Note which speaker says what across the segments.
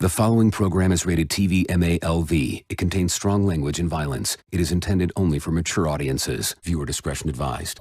Speaker 1: The following program is rated TV MALV. It contains strong language and violence. It is intended only for mature audiences. Viewer discretion advised.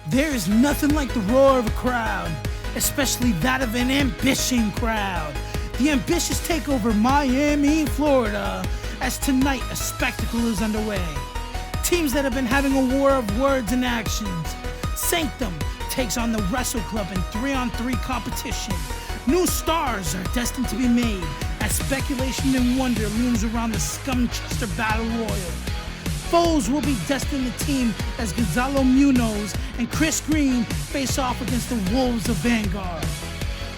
Speaker 2: There is nothing like the roar of a crowd, especially that of an ambition crowd. The ambitious take over Miami, Florida, as tonight a spectacle is underway. Teams that have been having a war of words and actions. Sanctum takes on the Wrestle Club in 3-on-3 competition. New stars are destined to be made as speculation and wonder looms around the Scumchester Battle Royal. Foes will be destined to team as Gonzalo Munoz and Chris Green face off against the Wolves of Vanguard.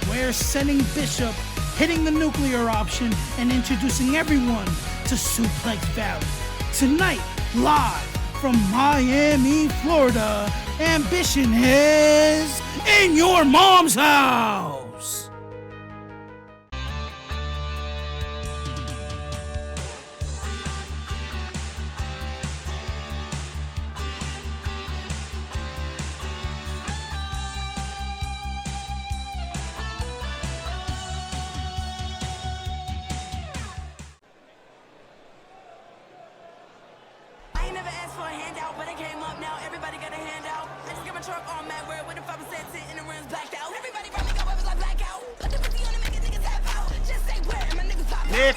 Speaker 2: We're sending Bishop, hitting the nuclear option, and introducing everyone to Suplex Valley. Tonight, live from Miami, Florida, Ambition is in your mom's house.
Speaker 3: Nick,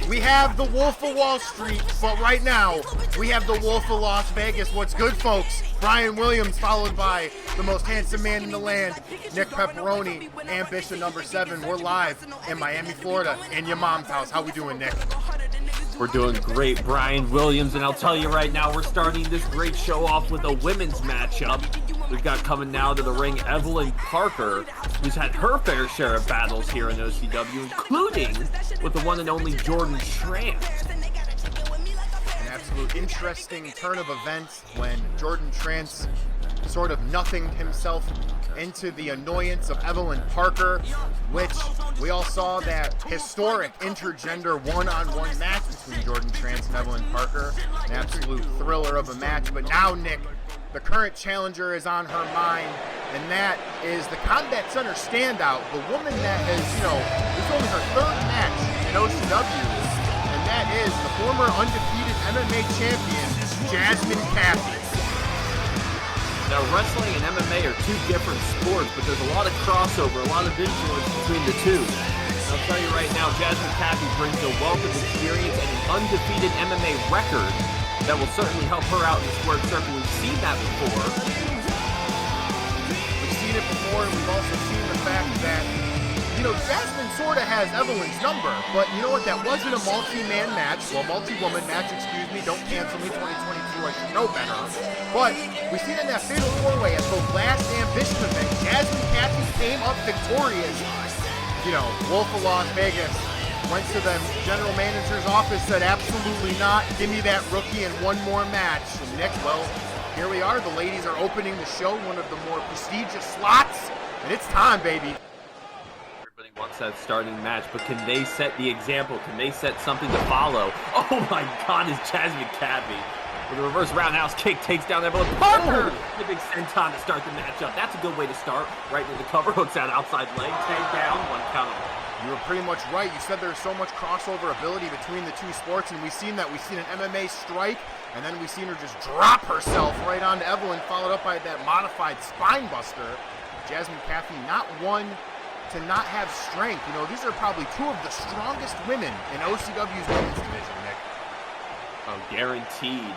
Speaker 3: we have the Wolf of Wall Street, but right now, we have the Wolf of Las Vegas. What's good, folks? Brian Williams, followed by the most handsome man in the land, Nick Pepperoni, Ambition number 7. We're live in Miami, Florida, in your mom's house. How we doing, Nick?
Speaker 4: We're doing great, Brian Williams, and I'll tell you right now, we're starting this great show off with a women's matchup. We've got coming now to the ring Evelyn Parker, who's had her fair share of battles here in OCW, including with the one and only Jordan Trant.
Speaker 3: An absolute interesting turn of events when Jordan Trant sort of nothinged himself into the annoyance of Evelyn Parker, which we all saw that historic intergender one-on-one match between Jordan Trant and Evelyn Parker. An absolute thriller of a match. But now, Nick, the current challenger is on her mind, and that is the Combat Center standout, the woman that has, this is only her 3rd match in OCW, and that is the former undefeated MMA champion, Jasmine Cathy.
Speaker 4: Now, wrestling and MMA are two different sports, but there's a lot of crossover, a lot of influence between the two. And I'll tell you right now, Jasmine Cathy brings a wealth of experience and an undefeated MMA record that will certainly help her out in the squared circle. We've seen that before.
Speaker 3: We've seen it before, and we've also seen the fact that, Jasmine sort of has Evelyn's number, but you know what? That wasn't a multi-man match, well, multi-woman match, excuse me. Don't cancel me, 2022, I should know better. But we seen in that fatal 4-way at the last Ambition event, Jasmine Cathy came up victorious. Wolf of Las Vegas went to the general manager's office, said, absolutely not, give me that rookie and one more match. And Nick, well, here we are. The ladies are opening the show, one of the more prestigious slots, and it's time, baby.
Speaker 4: Everybody wants that starting match, but can they set the example? Can they set something to follow? Oh my God, is Jasmine Cathy with a reverse roundhouse kick takes down Evelyn Parker. The big senton to start the matchup. That's a good way to start. Right into the cover, hooks out outside leg, take down, 1 count.
Speaker 3: You were pretty much right. You said there's so much crossover ability between the two sports, and we've seen that. We've seen an MMA strike, and then we've seen her just drop herself right onto Evelyn, followed up by that modified spine buster. Jasmine Cathy, not one to not have strength. These are probably 2 of the strongest women in OCW's women's division, Nick.
Speaker 4: Oh, guaranteed.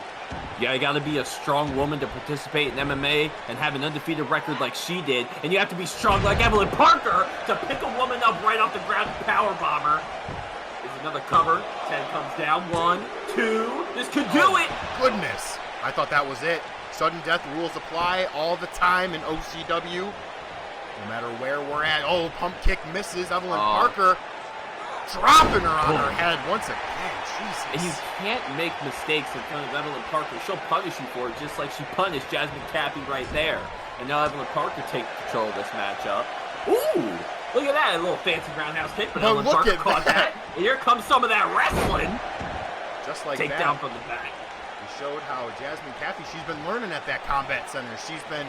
Speaker 4: You gotta be a strong woman to participate in MMA and have an undefeated record like she did, and you have to be strong like Evelyn Parker to pick a woman up right off the ground and power bomber. There's another cover. 10 comes down. 1, 2. This could do it.
Speaker 3: Goodness. I thought that was it. Sudden death rules apply all the time in OCW. No matter where we're at. Oh, pump kick misses. Evelyn Parker dropping her on her head once again. Jesus.
Speaker 4: And you can't make mistakes in front of Evelyn Parker. She'll punish you for it just like she punished Jasmine Cappy right there. And now Evelyn Parker takes control of this matchup. Ooh! Look at that, a little fancy roundhouse kick, but Evelyn Parker caught that. And here comes some of that wrestling.
Speaker 3: Just like
Speaker 4: Take
Speaker 3: that.
Speaker 4: down from the back.
Speaker 3: We showed how Jasmine Cappy, she's been learning at that combat center. She's been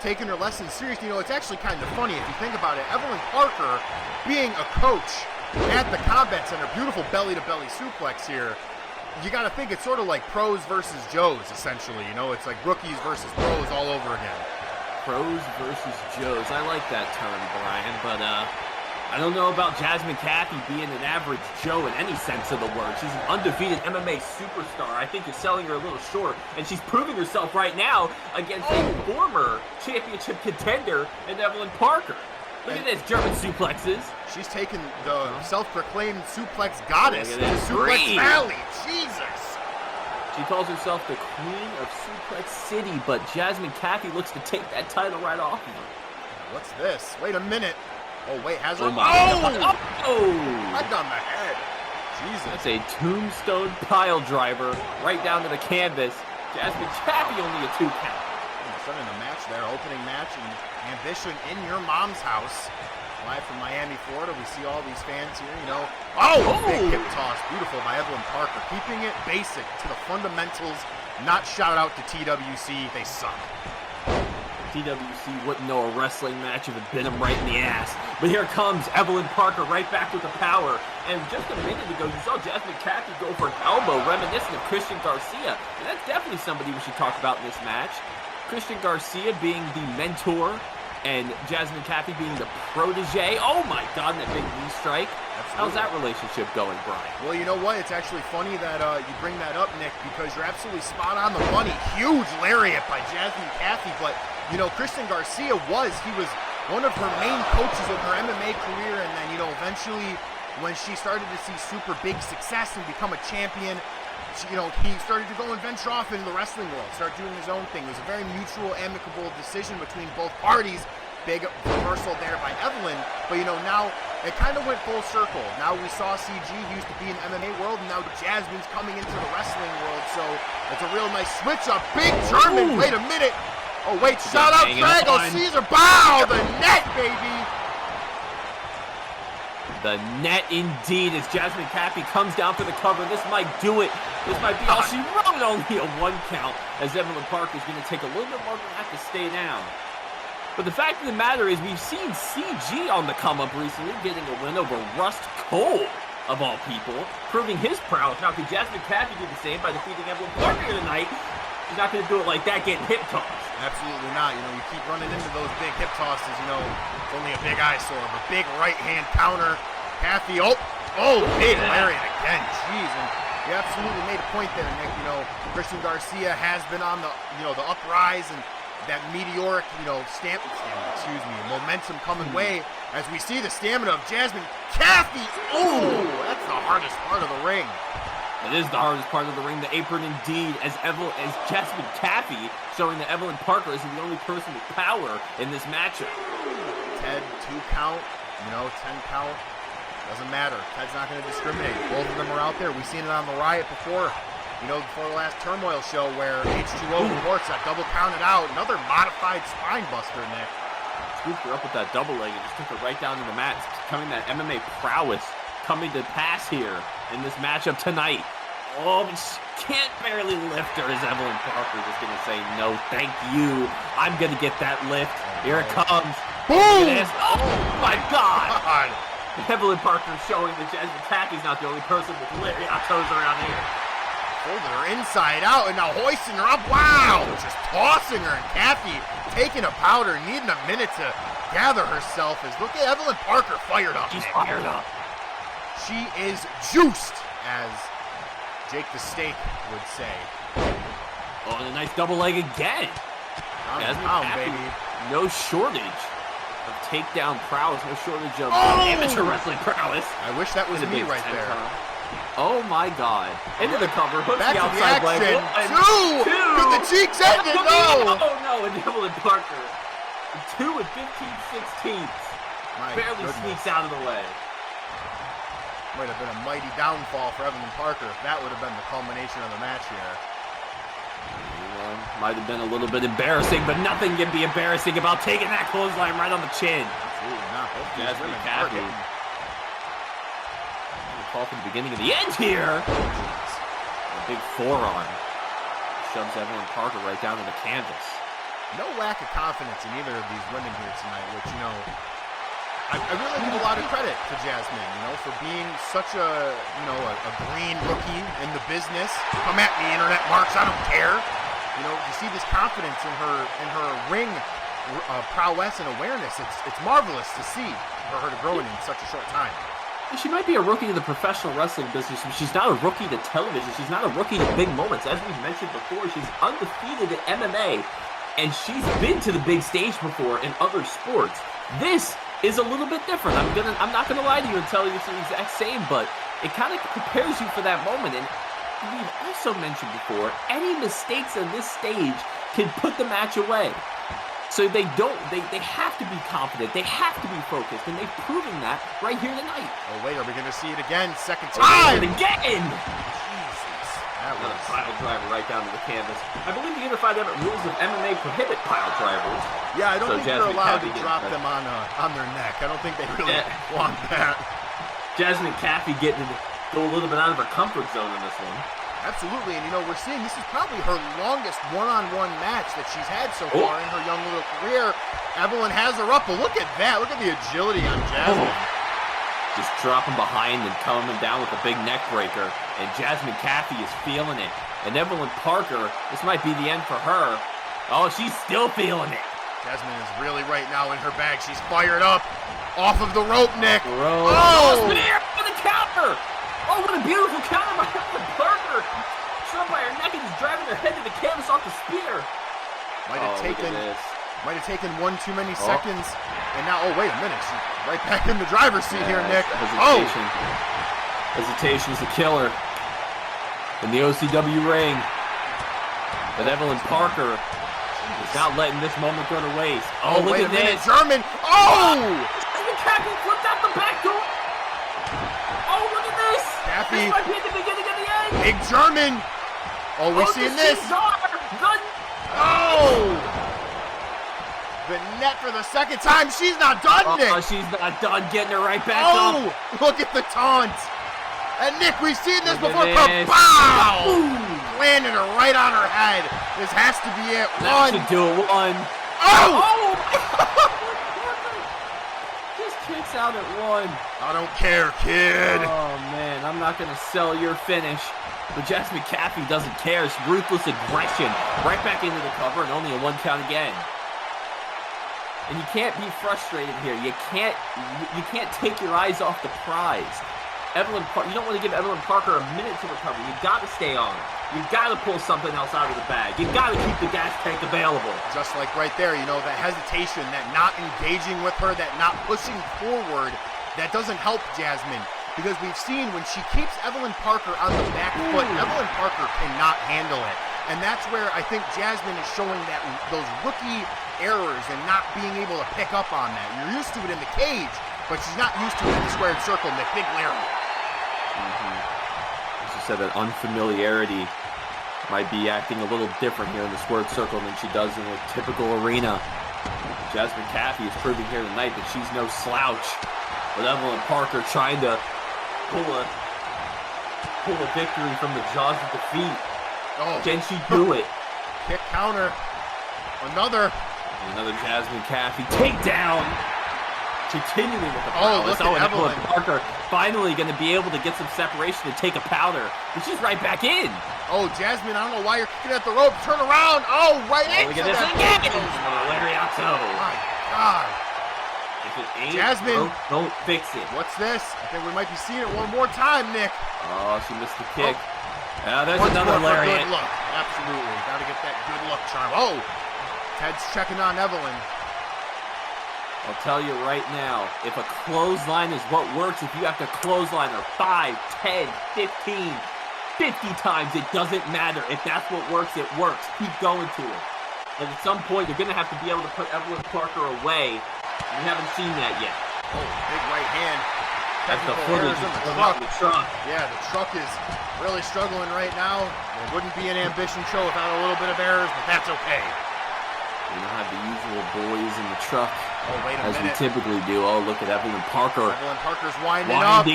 Speaker 3: taking her lessons seriously. You know, it's actually kind of funny if you think about it. Evelyn Parker being a coach at the combat center, beautiful belly-to-belly suplex here. You got to think it's sort of like pros versus Joes, essentially. You know, it's like rookies versus pros all over again.
Speaker 4: Pros versus Joes. I like that term, Brian, but I don't know about Jasmine Cappy being an average Joe in any sense of the word. She's an undefeated MMA superstar. I think you're selling her a little short, and she's proving herself right now against a former championship contender in Evelyn Parker. Look at this, German suplexes.
Speaker 3: She's taken the self-proclaimed suplex goddess to Suplex Valley. Jesus!
Speaker 4: She calls herself the Queen of Suplex City, but Jasmine Cappy looks to take that title right off of her.
Speaker 3: What's this? Wait a minute. Oh, wait, has her...
Speaker 4: Oh, my God. Oh!
Speaker 3: Right on the head. Jesus.
Speaker 4: That's a tombstone pile driver right down to the canvas. Jasmine Cappy only a 2 count.
Speaker 3: Starting the match there, opening match, and Ambition in your mom's house. Live from Miami, Florida. We see all these fans here, you know. Oh! Big hip toss. Beautiful by Evelyn Parker. Keeping it basic to the fundamentals. Not shout out to TWC. They suck.
Speaker 4: TWC wouldn't know a wrestling match if it bit him right in the ass. But here comes Evelyn Parker right back with the power. And just a minute ago, you saw Jasmine Cappy go for an elbow reminiscent of Christian Garcia. And that's definitely somebody we should talk about in this match. Christian Garcia being the mentor and Jasmine Cappy being the protege. Oh my God, that big knee strike. Absolutely. How's that relationship going, Brian?
Speaker 3: Well, you know what? It's actually funny that you bring that up, Nick, because you're absolutely spot on the money. Huge lariat by Jasmine Cappy, but you know, Christian Garcia was one of her main coaches of her MMA career, and then, you know, eventually when she started to see super big success and become a champion, you know, he started to go and venture off into the wrestling world, start doing his own thing. It was a very mutual, amicable decision between both parties. Big reversal there by Evelyn, but you know, now it kind of went full circle. Now we saw CG, he used to be in the MMA world, and now Jasmine's coming into the wrestling world, so it's a real nice switch up. Big German, wait a minute. Oh wait, shout out Drago Caesar, bow, the net, baby.
Speaker 4: The net indeed, as Jasmine Cappy comes down for the cover. This might do it. This might be all she wrote. Only a 1 count, as Evelyn Parker is going to take a little bit more than that to stay down. But the fact of the matter is, we've seen CG on the come up recently, getting a win over Rust Cole, of all people, proving his prowess. Now, could Jasmine Cappy do the same by defeating Evelyn Parker tonight? She's not going to do it like that, getting hip tossed.
Speaker 3: Absolutely not. You know, you keep running into those big hip tosses, you know, it's only a big eyesore, but big right hand counter. Cappy, big lariat again. Jeez, and you absolutely made a point there, Nick. You know, Christian Garcia has been on the, you know, the uprise and that meteoric, you know, momentum coming way as we see the stamina of Jasmine Cappy. Ooh, that's the hardest part of the ring.
Speaker 4: It is the hardest part of the ring, the apron indeed, as Jasmine Cappy showing that Evelyn Parker is the only person with power in this matchup.
Speaker 3: Ted, 2 count, you know, 10 count. Doesn't matter. Ted's not going to discriminate. Both of them are out there. We've seen it on the Riot before. You know, before the last Turmoil show where H2O reports that double counted out. Another modified spine buster, Nick.
Speaker 4: Scooped her up with that double leg and just took her right down to the mat. It's becoming that MMA prowess coming to pass here in this matchup tonight. Oh, but she can't barely lift her as Evelyn Parker just going to say, no, thank you. I'm going to get that lift. Here it comes.
Speaker 3: Boom!
Speaker 4: Oh, my God. Evelyn Parker showing that Jasmine Cappy's not the only person with lariatos around here.
Speaker 3: Holding her inside out and now hoisting her up. Wow! Just tossing her, and Cappy taking a powder, needing a minute to gather herself. As look at Evelyn Parker fired up.
Speaker 4: She's fired up.
Speaker 3: She is juiced, as Jake the Steak would say.
Speaker 4: Oh, and a nice double leg again. Jasmine Cappy,
Speaker 3: baby.
Speaker 4: No shortage of takedown prowess, no shortage of amateur wrestling prowess.
Speaker 3: I wish that was me right there.
Speaker 4: Oh my God. Into the cover, hooks
Speaker 3: back
Speaker 4: the outside leg.
Speaker 3: Two! Could the cheeks end it? No!
Speaker 4: Oh no, and Evelyn Parker. 2 and 15/16. Barely sneaks out of the way.
Speaker 3: Might have been a mighty downfall for Evelyn Parker if that would have been the culmination of the match here.
Speaker 4: Might have been a little bit embarrassing, but nothing can be embarrassing about taking that clothesline right on the chin.
Speaker 3: Absolutely not. Both these
Speaker 4: Jasmine
Speaker 3: women
Speaker 4: Cathy. Call from the beginning of the end here. A big forearm shoves Evelyn Parker right down to the canvas.
Speaker 3: No lack of confidence in either of these women here tonight, which, you know, I really give a lot of credit to Jasmine, you know, for being such a green rookie in the business. Come at me, internet marks, I don't care. You know, you see this confidence in her ring prowess and awareness. It's marvelous to see for her to grow in such a short time.
Speaker 4: She might be a rookie to the professional wrestling business, but she's not a rookie to television. She's not a rookie to big moments. As we've mentioned before, she's undefeated at MMA, and she's been to the big stage before in other sports. This is a little bit different. I'm not gonna lie to you and tell you it's the exact same, but it kind of prepares you for that moment. And we've also mentioned before, any mistakes on this stage can put the match away. So they have to be confident, they have to be focused, and they've proven that right here tonight.
Speaker 3: Oh wait, are we gonna see it again? Second time!
Speaker 4: Again!
Speaker 3: Jesus, that was
Speaker 4: a pile driver right down to the canvas. I believe the unified rules of MMA prohibit pile drivers.
Speaker 3: Yeah, I don't think they're
Speaker 4: Jasmine
Speaker 3: allowed
Speaker 4: Cathy
Speaker 3: to drop them on their neck. I don't think they really want that.
Speaker 4: Jasmine Cathy getting to go a little bit out of her comfort zone in this one.
Speaker 3: Absolutely, and you know, we're seeing this is probably her longest one-on-one match that she's had so far in her young little career. Evelyn has her up, but look at that. Look at the agility on Jasmine.
Speaker 4: Just dropping behind and coming down with a big neck breaker, and Jasmine Cathy is feeling it. And Evelyn Parker, this might be the end for her. Oh, she's still feeling it.
Speaker 3: Jasmine is really right now in her bag. She's fired up. Off of the rope, Nick.
Speaker 4: Oh! Spear for the counter! Oh, what a beautiful counter by Evelyn Parker! Struck by her neck and just driving her head to the canvas off the spear.
Speaker 3: Might have taken one too many seconds. And now, oh, wait a minute. She's right back in the driver's seat here, Nick.
Speaker 4: Hesitation. Hesitation is a killer in the OCW ring. But Evelyn Parker is not letting this moment go to waste. Oh, look at this.
Speaker 3: German. Oh!
Speaker 4: Jasmine Cathy flipped out the back door. Oh, look at this.
Speaker 3: Cathy.
Speaker 4: This might be the beginning of the end.
Speaker 3: Big German. Oh, we're seeing this. Oh! The net for the second time. She's not done, Nick.
Speaker 4: Oh, she's not done. Getting her right back up.
Speaker 3: Oh, look at the taunt. And Nick, we've seen this before. Pow! Landed her right on her head. This has to be it.
Speaker 4: That should do it. One.
Speaker 3: Oh!
Speaker 4: Just kicks out at one.
Speaker 3: I don't care, kid.
Speaker 4: Oh, man. I'm not going to sell your finish. But Jasmine Cathy doesn't care. It's ruthless aggression. Right back into the cover and only a 1 count again. And you can't be frustrated here. You can't take your eyes off the prize. You don't want to give Evelyn Parker a minute to recover. You got to stay on. You got to pull something else out of the bag. You got to keep the gas tank available.
Speaker 3: Just like right there, you know, that hesitation, that not engaging with her, that not pushing forward, that doesn't help Jasmine. Because we've seen when she keeps Evelyn Parker on the back foot, Evelyn Parker cannot handle it. And that's where I think Jasmine is showing that those rookie errors and not being able to pick up on that. You're used to it in the cage, but she's not used to it in the squared circle, Nick. Big lariat.
Speaker 4: As you said, that unfamiliarity might be acting a little different here in the squared circle than she does in a typical arena. Jasmine Cathy is proving here tonight that she's no slouch. With Evelyn Parker trying to pull a victory from the jaws of defeat.
Speaker 3: Oh.
Speaker 4: Can she do it?
Speaker 3: Kick counter. Another
Speaker 4: Jasmine Cathy takedown. Continuing with the
Speaker 3: prowess.
Speaker 4: Look at Evelyn Parker finally going to be able to get some separation and take a powder. But she's right back in.
Speaker 3: Oh, Jasmine, I don't know why you're kicking at the rope. Turn around. Oh, right into
Speaker 4: look at this again. Lariato.
Speaker 3: My God.
Speaker 4: If it ain't
Speaker 3: Jasmine,
Speaker 4: don't fix it.
Speaker 3: What's this? I think we might be seeing it one more time, Nick.
Speaker 4: Oh, she missed the kick. There's
Speaker 3: Once
Speaker 4: another
Speaker 3: more for
Speaker 4: lariat.
Speaker 3: Good luck. Absolutely. Got to get that good luck charm. Oh, Ted's checking on Evelyn.
Speaker 4: I'll tell you right now, if a clothesline is what works, if you have to clothesline her 5, 10, 15, 50 times, it doesn't matter. If that's what works, it works. Keep going to it. And at some point, you're going to have to be able to put Evelyn Parker away. We haven't seen that yet.
Speaker 3: Oh, big right hand. technical
Speaker 4: footage
Speaker 3: errors in
Speaker 4: is
Speaker 3: the
Speaker 4: going on
Speaker 3: truck.
Speaker 4: the truck.
Speaker 3: Yeah, the truck is really struggling right now. It wouldn't be an ambition show without a little bit of errors, but that's okay.
Speaker 4: We don't have the usual boys in the truck
Speaker 3: Wait a
Speaker 4: as
Speaker 3: minute.
Speaker 4: we typically do. Oh, look at Evelyn Parker.
Speaker 3: Evelyn Parker's winding up.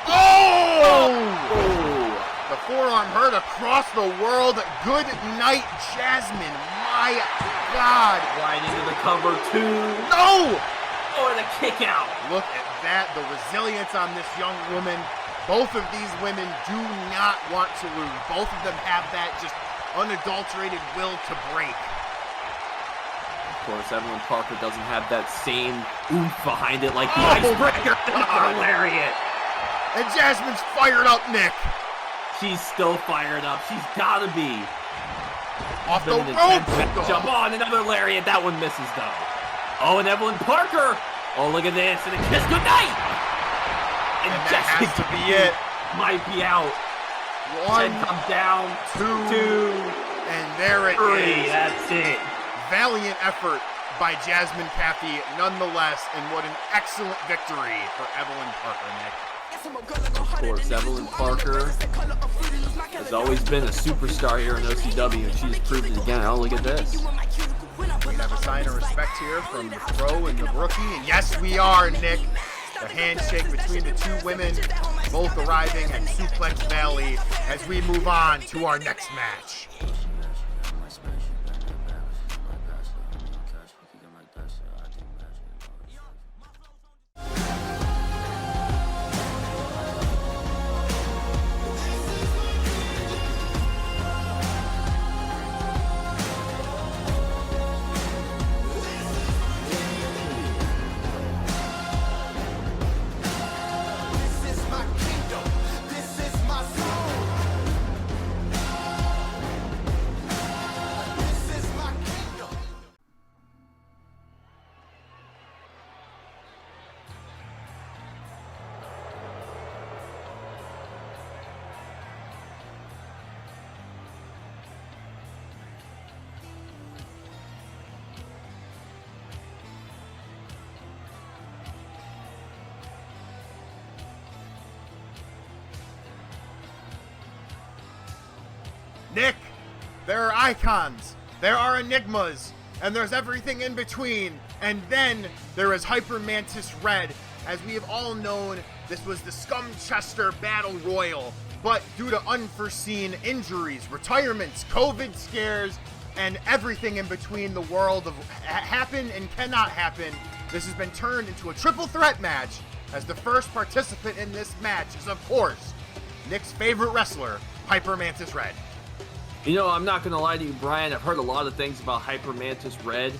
Speaker 4: Oh!
Speaker 3: The forearm hurt across the world. Good night, Jasmine. My God.
Speaker 4: Right into the cover, too.
Speaker 3: No!
Speaker 4: Oh, and a kick out.
Speaker 3: Look at that. The resilience on this young woman. Both of these women do not want to lose. Both of them have that just unadulterated will to break.
Speaker 4: Of course, Evelyn Parker doesn't have that same oomph behind it like the icebreaker. Lariat.
Speaker 3: And Jasmine's fired up, Nick.
Speaker 4: She's still fired up. She's got to be.
Speaker 3: Off the
Speaker 4: Been an
Speaker 3: rope.
Speaker 4: intense jump on, another lariat. That one misses, though. Oh, and Evelyn Parker. Oh, look at this. And a kiss goodnight.
Speaker 3: And that has to be it.
Speaker 4: Might be out.
Speaker 3: One,
Speaker 4: 10 comes down. Two.
Speaker 3: And there it
Speaker 4: Three.
Speaker 3: is.
Speaker 4: That's it.
Speaker 3: Valiant effort by Jasmine Caffey, nonetheless, and what an excellent victory for Evelyn Parker, Nick.
Speaker 4: Of course, Evelyn Parker has always been a superstar here in OCW, and she's proven it again. Oh, look at this.
Speaker 3: We have a sign of respect here from the pro and the rookie, and yes, we are, Nick. The handshake between the two women, both arriving at Suplex Valley as we move on to our next match. Nick, there are icons, there are enigmas, and there's everything in between. And then there is Hyper Mantis Red. As we have all known, this was the Scumchester Battle Royal, but due to unforeseen injuries, retirements, COVID scares, and everything in between the world of happen and cannot happen, this has been turned into a triple threat match, as the first participant in this match is, of course, Nick's favorite wrestler, Hyper Mantis Red.
Speaker 4: You know, I'm not going to lie to you, Brian. I've heard a lot of things about Hyper Mantis Red.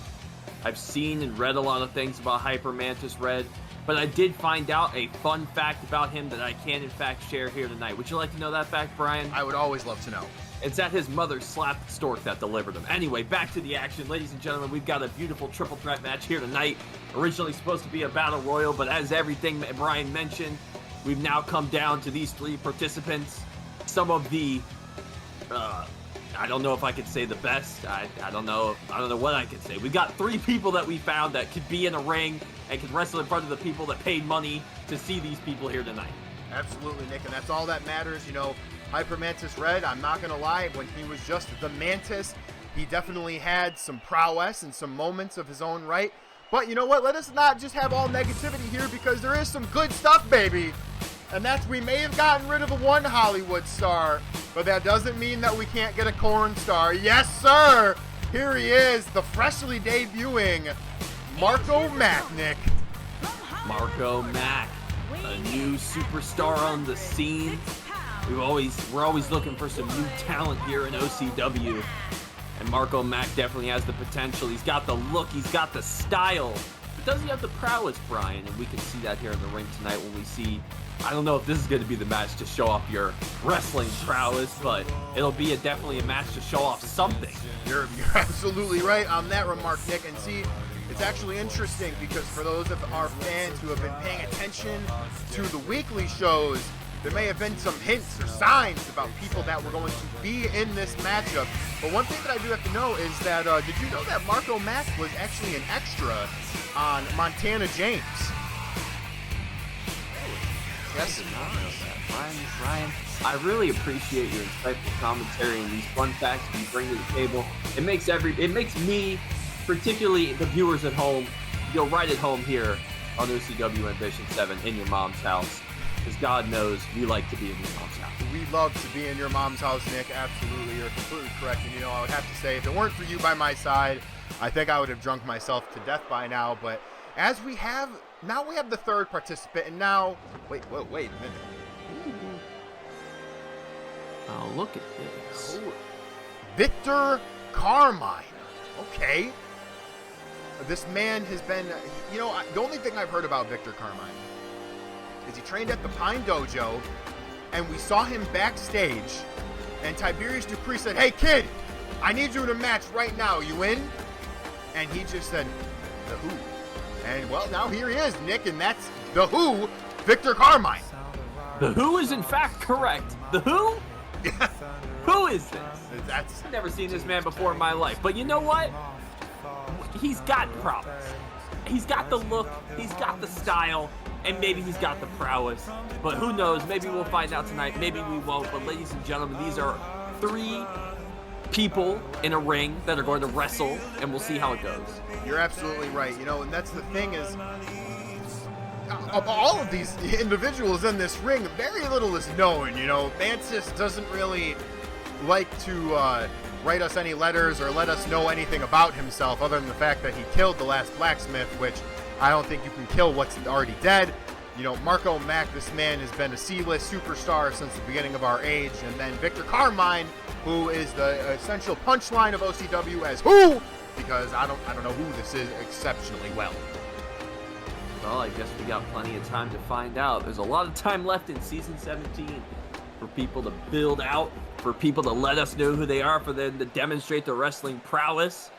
Speaker 4: I've seen and read a lot of things about Hyper Mantis Red. But I did find out a fun fact about him that I can, in fact, share here tonight. Would you like to know that fact, Brian?
Speaker 3: I would always love to know.
Speaker 4: It's that his mother slapped the stork that delivered him. Anyway, back to the action. Ladies and gentlemen, we've got a beautiful triple threat match here tonight. Originally supposed to be a battle royal, but as everything Brian mentioned, we've now come down to these three participants. Some of the... I don't know if I could say the best. I don't know what I could say. We got three people that we found that could be in a ring and could wrestle in front of the people that paid money to see these people here tonight.
Speaker 3: Absolutely, Nick, and that's all that matters. You know, Hyper Mantis Red, I'm not going to lie, when he was just the Mantis, he definitely had some prowess and some moments of his own right. But you know what? Let us not just have all negativity here, because there is some good stuff, baby. And that's, we may have gotten rid of one Hollywood star, but that doesn't mean that we can't get a corn star. Yes, sir! Here he is, the freshly debuting Marco Mack, Nick.
Speaker 4: Marco Mack, a new superstar on the scene. We're always looking for some new talent here in OCW. And Marco Mack definitely has the potential. He's got the look, he's got the style. But does he have the prowess, Brian? And we can see that here in the ring tonight when we see... I don't know if this is going to be the match to show off your wrestling prowess, but it'll be definitely a match to show off something.
Speaker 3: You're absolutely right on that remark, Nick. And see, it's actually interesting because for those of our fans who have been paying attention to the weekly shows, there may have been some hints or signs about people that were going to be in this matchup. But one thing that I do have to know is that, did you know that Marco Mack was actually an extra on Montana James? Yes,
Speaker 4: Ryan, I really appreciate your insightful commentary and these fun facts you bring to the table. It makes me, particularly the viewers at home, feel right at home here on OCW Ambition 7 in your mom's house. Because God knows we like to be in your mom's house.
Speaker 3: we love to be in your mom's house, Nick. Absolutely, you're completely correct. And I would have to say, if it weren't for you by my side, I think I would have drunk myself to death by now. But as we have the third participant, and now wait a minute.
Speaker 4: Oh, look at this.
Speaker 3: Oh, Victor Carmine. Okay. This man has been, the only thing I've heard about Victor Carmine is he trained at the Pine Dojo, and we saw him backstage, and Tiberius Dupree said, "Hey, kid, I need you in a match right now. You in?" And he just said, "The Who?" And, well, now here he is, Nick, and that's The Who, Victor Carmine.
Speaker 4: The Who is, in fact, correct. The Who?
Speaker 3: Yeah.
Speaker 4: Who is this?
Speaker 3: I've
Speaker 4: never seen this man before in my life. But you know what? He's got promise. He's got the look. He's got the style. And maybe he's got the prowess. But who knows? Maybe we'll find out tonight. Maybe we won't. But ladies and gentlemen, these are 3 people in a ring that are going to wrestle. And we'll see how it goes.
Speaker 3: You're absolutely right. And that's the thing is, of all of these individuals in this ring, very little is known. Mantis doesn't really like to write us any letters or let us know anything about himself other than the fact that he killed the last blacksmith, which I don't think you can kill what's already dead. Marco Mack, this man has been a C-list superstar since the beginning of our age. And then Victor Carmine, who is the essential punchline of OCW as Who, because I don't know who this is exceptionally well.
Speaker 4: Well, I guess we got plenty of time to find out. There's a lot of time left in Season 17 for people to build out, for people to let us know who they are, for them to demonstrate their wrestling prowess.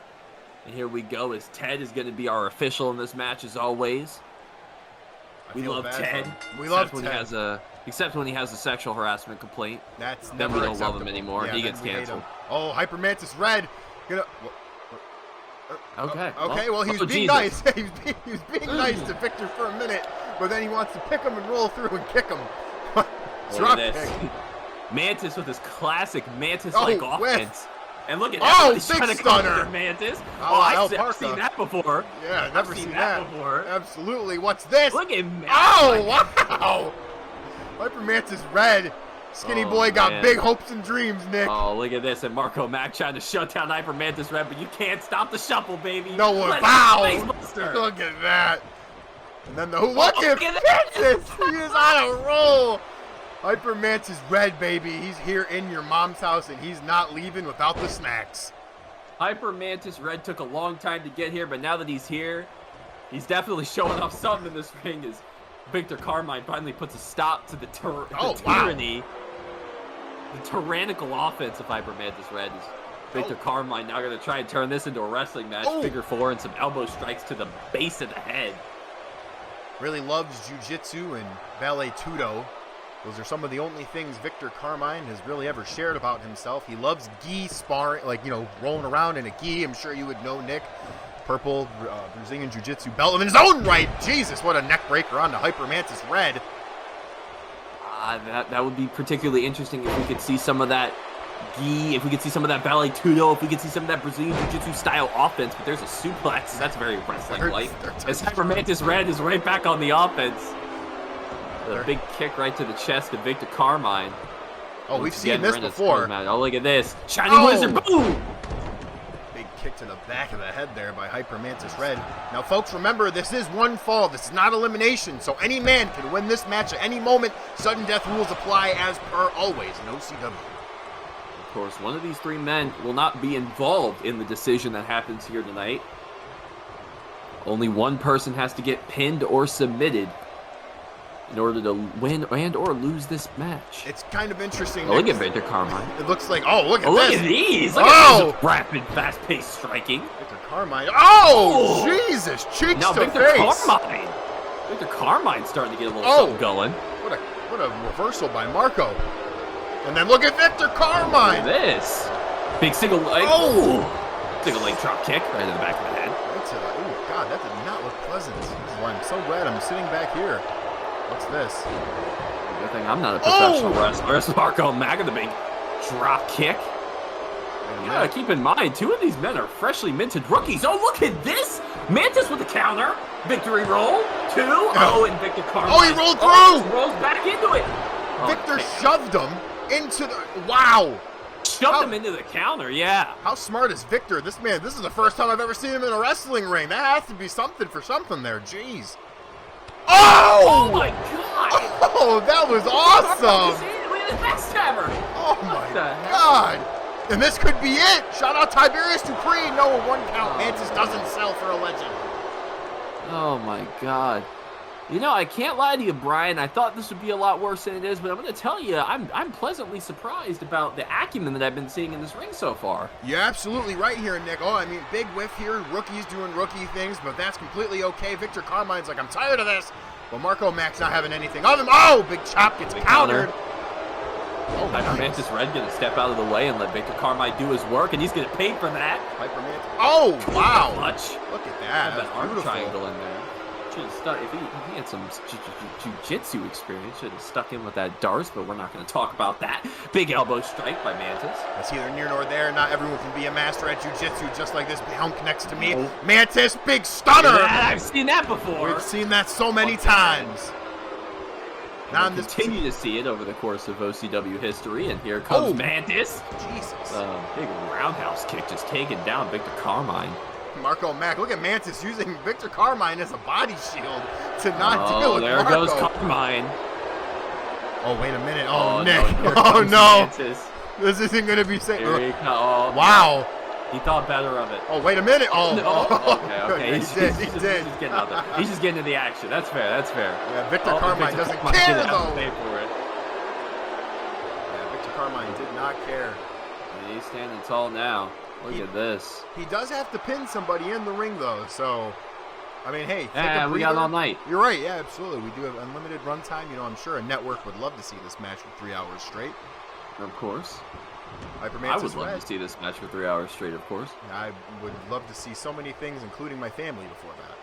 Speaker 4: And here we go, as Ted is going to be our official in this match, as always. We love Ted.
Speaker 3: We love Ted.
Speaker 4: Except when he has a sexual harassment complaint.
Speaker 3: That's
Speaker 4: then
Speaker 3: never
Speaker 4: we don't
Speaker 3: acceptable.
Speaker 4: love him anymore.
Speaker 3: Yeah,
Speaker 4: he gets canceled.
Speaker 3: Oh, Hyper Mantis Red.
Speaker 4: Okay.
Speaker 3: Well, he was being nice. he was being nice to Victor for a minute, but then he wants to pick him and roll through and kick him.
Speaker 4: Look at this. Mantis with his classic Mantis-like offense. And look at that.
Speaker 3: Oh,
Speaker 4: He's
Speaker 3: big
Speaker 4: trying to
Speaker 3: stunner.
Speaker 4: counter Mantis.
Speaker 3: I've
Speaker 4: seen that before.
Speaker 3: Yeah, I've never
Speaker 4: seen that before.
Speaker 3: Absolutely. What's this?
Speaker 4: Look at Mantis.
Speaker 3: Oh, wow. Hyper Mantis Red. Skinny boy got big hopes and dreams, Nick.
Speaker 4: Oh, look at this. And Marco Mack trying to shut down Hyper Mantis Red, but you can't stop the shuffle, baby.
Speaker 3: No one. Wow. Look at that. And then the Who. Look at Mantis. He is on a roll. Hyper Mantis Red, baby. He's here in your mom's house, and he's not leaving without the snacks.
Speaker 4: Hyper Mantis Red took a long time to get here, but now that he's here, he's definitely showing off something in this ring as Victor Carmine finally puts a stop to the tyranny. The tyrannical offense of Hyper Mantis Red is Victor Carmine now going to try and turn this into a wrestling match. Figure 4 and some elbow strikes to the base of the head.
Speaker 3: Really loves jiu-jitsu and ballet tudo. Those are some of the only things Victor Carmine has really ever shared about himself. He loves gi sparring, rolling around in a gi. I'm sure you would know, Nick. Purple Brazilian Jiu-Jitsu belt in his own right. Jesus, what a neck breaker on the Hyper Mantis Red.
Speaker 4: That would be particularly interesting if we could see some of that gi, if we could see some of that ballet tudo, if we could see some of that Brazilian Jiu-Jitsu style offense. But there's a suplex. That's very wrestling-like. As Hyper Mantis Red is right back on the offense. A big kick right to the chest of Victor Carmine.
Speaker 3: Oh, we've seen this before.
Speaker 4: Oh, look at this. Shining Wizard, boom!
Speaker 3: Big kick to the back of the head there by Hyper Mantis Red. Now, folks, remember, this is one fall. This is not elimination, so any man can win this match at any moment. Sudden death rules apply as per always in OCW.
Speaker 4: Of course, one of these 3 men will not be involved in the decision that happens here tonight. Only one person has to get pinned or submitted in order to win and or lose this match.
Speaker 3: It's kind of interesting.
Speaker 4: Oh, look at Victor Carmine.
Speaker 3: It looks like, look at this.
Speaker 4: Look at these. Look at this rapid, fast-paced striking.
Speaker 3: Victor Carmine. Oh, Jesus. Cheeks
Speaker 4: now
Speaker 3: to
Speaker 4: Victor
Speaker 3: face.
Speaker 4: Carmine. Victor Carmine's starting to get a little something going.
Speaker 3: What a reversal by Marco. And then look at Victor Carmine.
Speaker 4: Look at this. Big single leg. Single leg drop kick right in the back of the head.
Speaker 3: God, that did not look pleasant. This is why I'm so glad I'm sitting back here. What's this?
Speaker 4: Good thing I'm not a professional wrestler. It's Marco Mack with a big drop kick. You gotta keep in mind, 2 of these men are freshly minted rookies. Oh, look at this! Mantis with a counter. Victory roll. 2. Oh, and Victor Carmine.
Speaker 3: Oh, he rolled through!
Speaker 4: Oh, he rolls back into it.
Speaker 3: Victor shoved him into the... Wow!
Speaker 4: Shoved him into the counter, yeah.
Speaker 3: How smart is Victor? This man, this is the first time I've ever seen him in a wrestling ring. That has to be something for something there. Jeez. Oh!
Speaker 4: Oh, my God!
Speaker 3: Oh, that was awesome!
Speaker 4: Look at this backstabber.
Speaker 3: Oh, my God! And this could be it! Shout out Tiberius Dupree! No, a 1 count. Mantis doesn't sell for a legend.
Speaker 4: Oh my God. You know, I can't lie to you, Brian. I thought this would be a lot worse than it is, but I'm going to tell you, I'm pleasantly surprised about the acumen that I've been seeing in this ring so far.
Speaker 3: You're absolutely right here, Nick. Oh, I mean, big whiff here, rookies doing rookie things, but that's completely okay. Victor Carmine's like, I'm tired of this. But Marco Mack's not having anything of him. Oh, big chop gets countered.
Speaker 4: Oh, Hyper Mantis Red gonna step out of the way and let Victor Carmine do his work, and he's gonna pay for that.
Speaker 3: Hyper Mantis. Oh, wow!
Speaker 4: Much.
Speaker 3: Look at that.
Speaker 4: That arm
Speaker 3: beautiful.
Speaker 4: triangle in there. Should have stuck. If he had some jiu-jitsu experience, should have stuck in with that Darce. But we're not gonna talk about that. Big elbow strike by Mantis.
Speaker 3: That's either near nor there. Not everyone can be a master at jiu-jitsu, just like this hunk next to me. Oh. Mantis, big stunner.
Speaker 4: Yeah, I've seen that before.
Speaker 3: We've seen that so many times.
Speaker 4: Now we'll continue to see it over the course of OCW history, and here comes Mantis.
Speaker 3: Jesus.
Speaker 4: Big roundhouse kick just taking down Victor Carmine.
Speaker 3: Marco Mack, look at Mantis using Victor Carmine as a body shield to not deal with
Speaker 4: there
Speaker 3: Marco.
Speaker 4: Goes Carmine.
Speaker 3: Oh, wait a minute. Oh, Nick.
Speaker 4: No,
Speaker 3: no.
Speaker 4: Mantis.
Speaker 3: This isn't going to be safe.
Speaker 4: Wow. He thought better of it.
Speaker 3: Oh, wait a minute. Oh,
Speaker 4: okay.
Speaker 3: He did.
Speaker 4: He's getting out there. He's just getting into the action. That's fair. That's fair.
Speaker 3: Yeah, Victor Carmine doesn't care, though.
Speaker 4: Pay for it.
Speaker 3: Yeah, Victor Carmine did not care.
Speaker 4: And he's standing tall now. Look at this.
Speaker 3: He does have to pin somebody in the ring, though. So, I mean, hey.
Speaker 4: Yeah, we got all night.
Speaker 3: You're right. Yeah, absolutely. We do have unlimited runtime. You know, I'm sure a network would love to see this match for 3 hours straight.
Speaker 4: Of course.
Speaker 3: I
Speaker 4: would love to see this match for 3 hours straight, of course.
Speaker 3: I would love to see so many things, including my family, before that.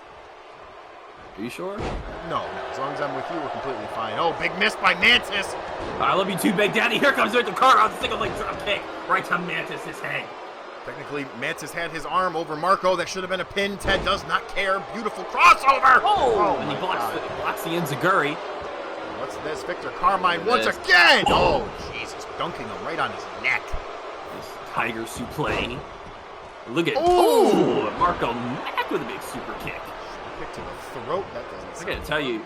Speaker 4: Are you sure?
Speaker 3: No. As long as I'm with you, we're completely fine. Oh, big miss by Mantis.
Speaker 4: I love you too, Big Daddy. Here comes Victor Carmine on the single leg drop kick. Right to Mantis' head.
Speaker 3: Technically, Mantis had his arm over Marco. That should have been a pin. Ted does not care. Beautiful crossover.
Speaker 4: Oh, and he blocks the Enziguri.
Speaker 3: What's this? Victor Carmine once again. Oh, Jesus. Dunking him right on his neck.
Speaker 4: This tiger suplex. Look at Marco Mack with a big super kick.
Speaker 3: Kick to the throat. That doesn't.
Speaker 4: I gotta tell you.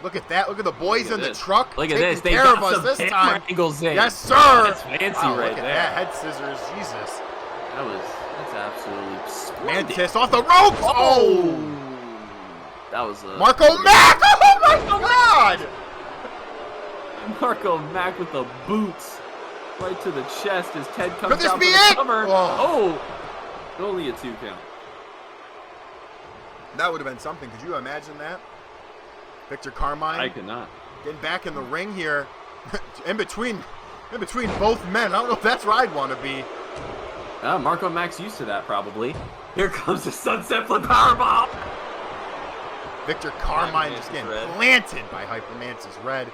Speaker 3: Look at that. Look at the boys in the truck.
Speaker 4: Look at this. They
Speaker 3: got
Speaker 4: got some
Speaker 3: this time.
Speaker 4: Angles in.
Speaker 3: Yes, sir.
Speaker 4: That's fancy
Speaker 3: Look
Speaker 4: right
Speaker 3: at
Speaker 4: there.
Speaker 3: that. Head scissors. Jesus.
Speaker 4: That's absolutely splendid.
Speaker 3: Mantis off the ropes. Oh.
Speaker 4: That was
Speaker 3: Marco Mack. Oh my God.
Speaker 4: Marco Mack with the boots right to the chest as Ted comes
Speaker 3: Could this
Speaker 4: down
Speaker 3: be
Speaker 4: for the
Speaker 3: it?
Speaker 4: cover. Oh, only a 2 count.
Speaker 3: That would have been something. Could you imagine that? Victor Carmine.
Speaker 4: I could not.
Speaker 3: Getting back in the ring here, in between both men. I don't know if that's where I'd want to be.
Speaker 4: Marco Mack's used to that probably. Here comes the Sunset Flip Powerbomb.
Speaker 3: Victor Carmine just getting planted by Hyper Mantis Red.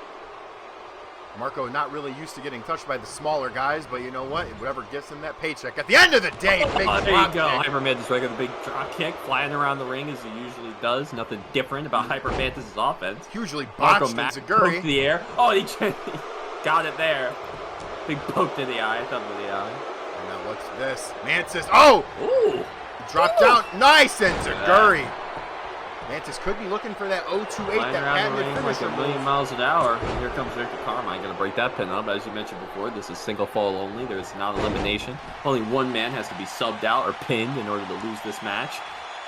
Speaker 3: Marco not really used to getting touched by the smaller guys, but you know what? Whatever gets him that paycheck. At the end of the day, big
Speaker 4: there you go.
Speaker 3: Kick.
Speaker 4: Hyper Mantis Red got a big drop kick, flying around the ring as he usually does. Nothing different about Hyper Mantis' offense.
Speaker 3: Hugely botched Enziguri.
Speaker 4: The air. Oh, he got it there. Big poke to the eye, thumb to the eye.
Speaker 3: And now what's this? Mantis. Oh!
Speaker 4: Ooh!
Speaker 3: Dropped down. Nice, Enziguri. Mantis could be looking for that 028, that patented finisher
Speaker 4: like 1,000,000 miles an hour. And here comes Victor Carmine, going to break that pin up. As you mentioned before, this is single fall only. There's not elimination. Only one man has to be subbed out or pinned in order to lose this match.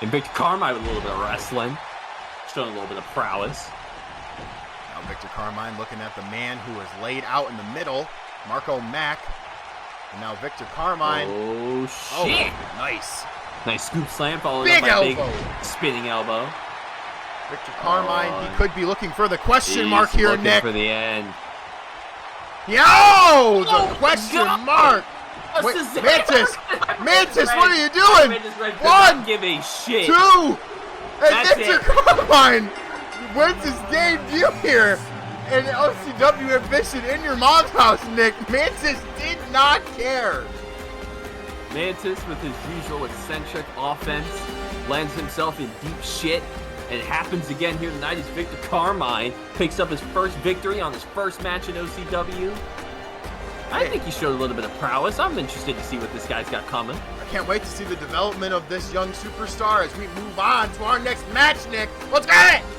Speaker 4: And Victor Carmine with a little bit of wrestling, showing a little bit of prowess.
Speaker 3: Now Victor Carmine looking at the man who is laid out in the middle, Marco Mack. And now Victor Carmine.
Speaker 4: Oh, shit!
Speaker 3: Oh, nice.
Speaker 4: Nice scoop slam followed up by a big spinning elbow.
Speaker 3: Victor Carmine, he could be looking for the question mark here, Nick.
Speaker 4: For the end.
Speaker 3: Yo, the question mark. Wait, Mantis, what are you doing? 1,
Speaker 4: give a shit.
Speaker 3: 2, and Victor Carmine wins his debut here in OCW Ambition in your mom's house, Nick. Mantis did not care.
Speaker 4: Mantis, with his usual eccentric offense, lands himself in deep shit, and it happens again here tonight as Victor Carmine picks up his first victory on his first match in OCW. I think he showed a little bit of prowess. I'm interested to see what this guy's got coming.
Speaker 3: I can't wait to see the development of this young superstar as we move on to our next match, Nick. Let's get it!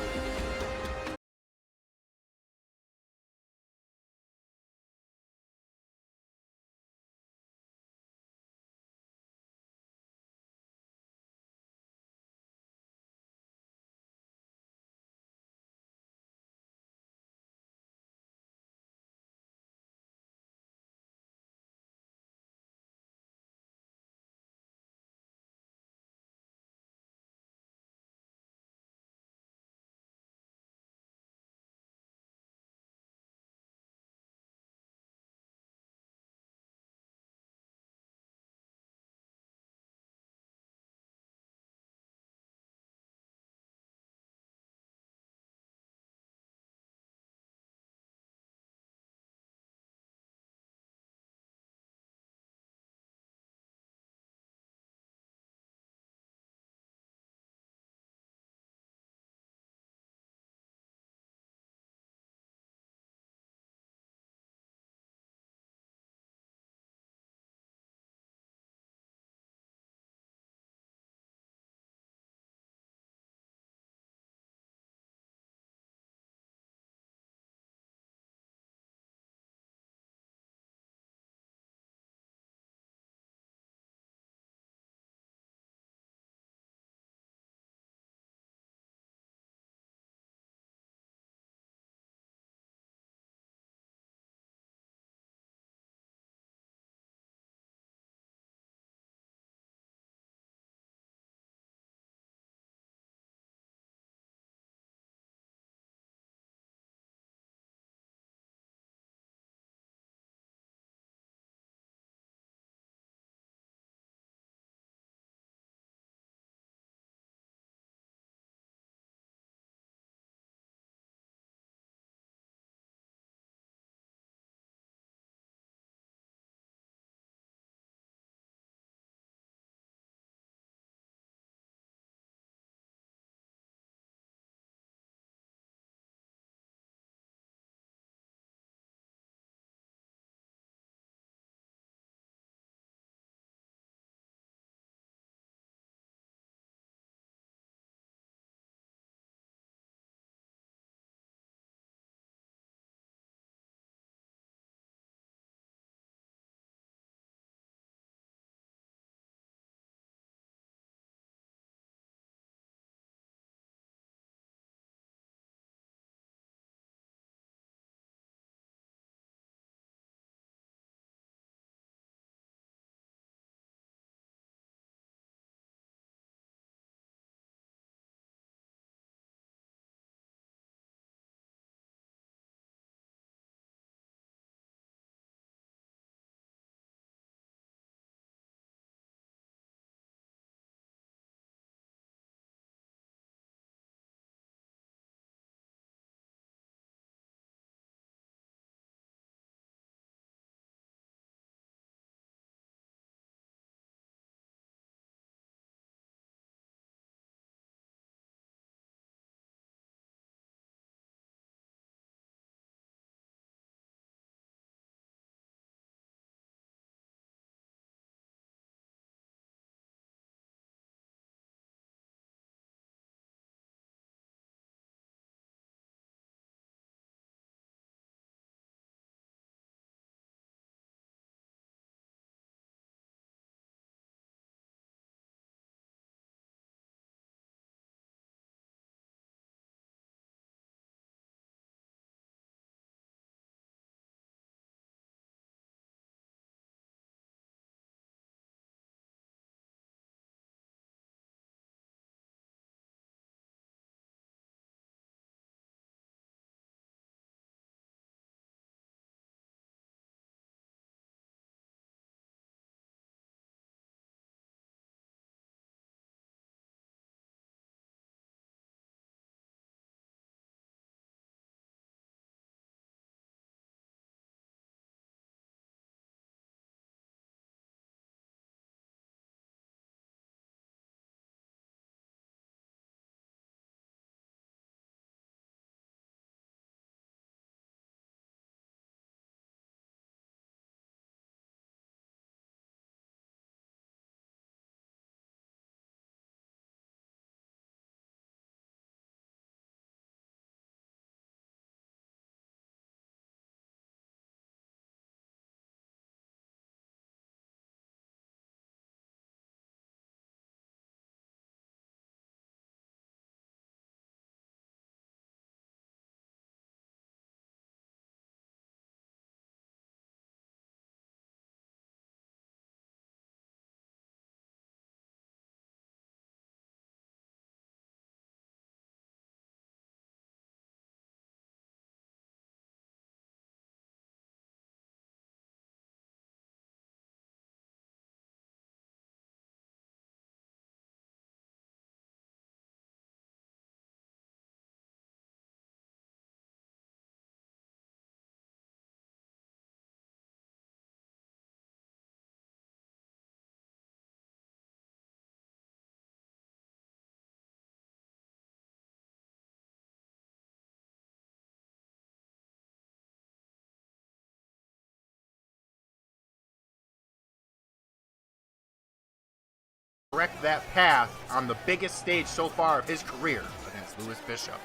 Speaker 3: direct that path on the biggest stage so far of his career against Lewis Bishop.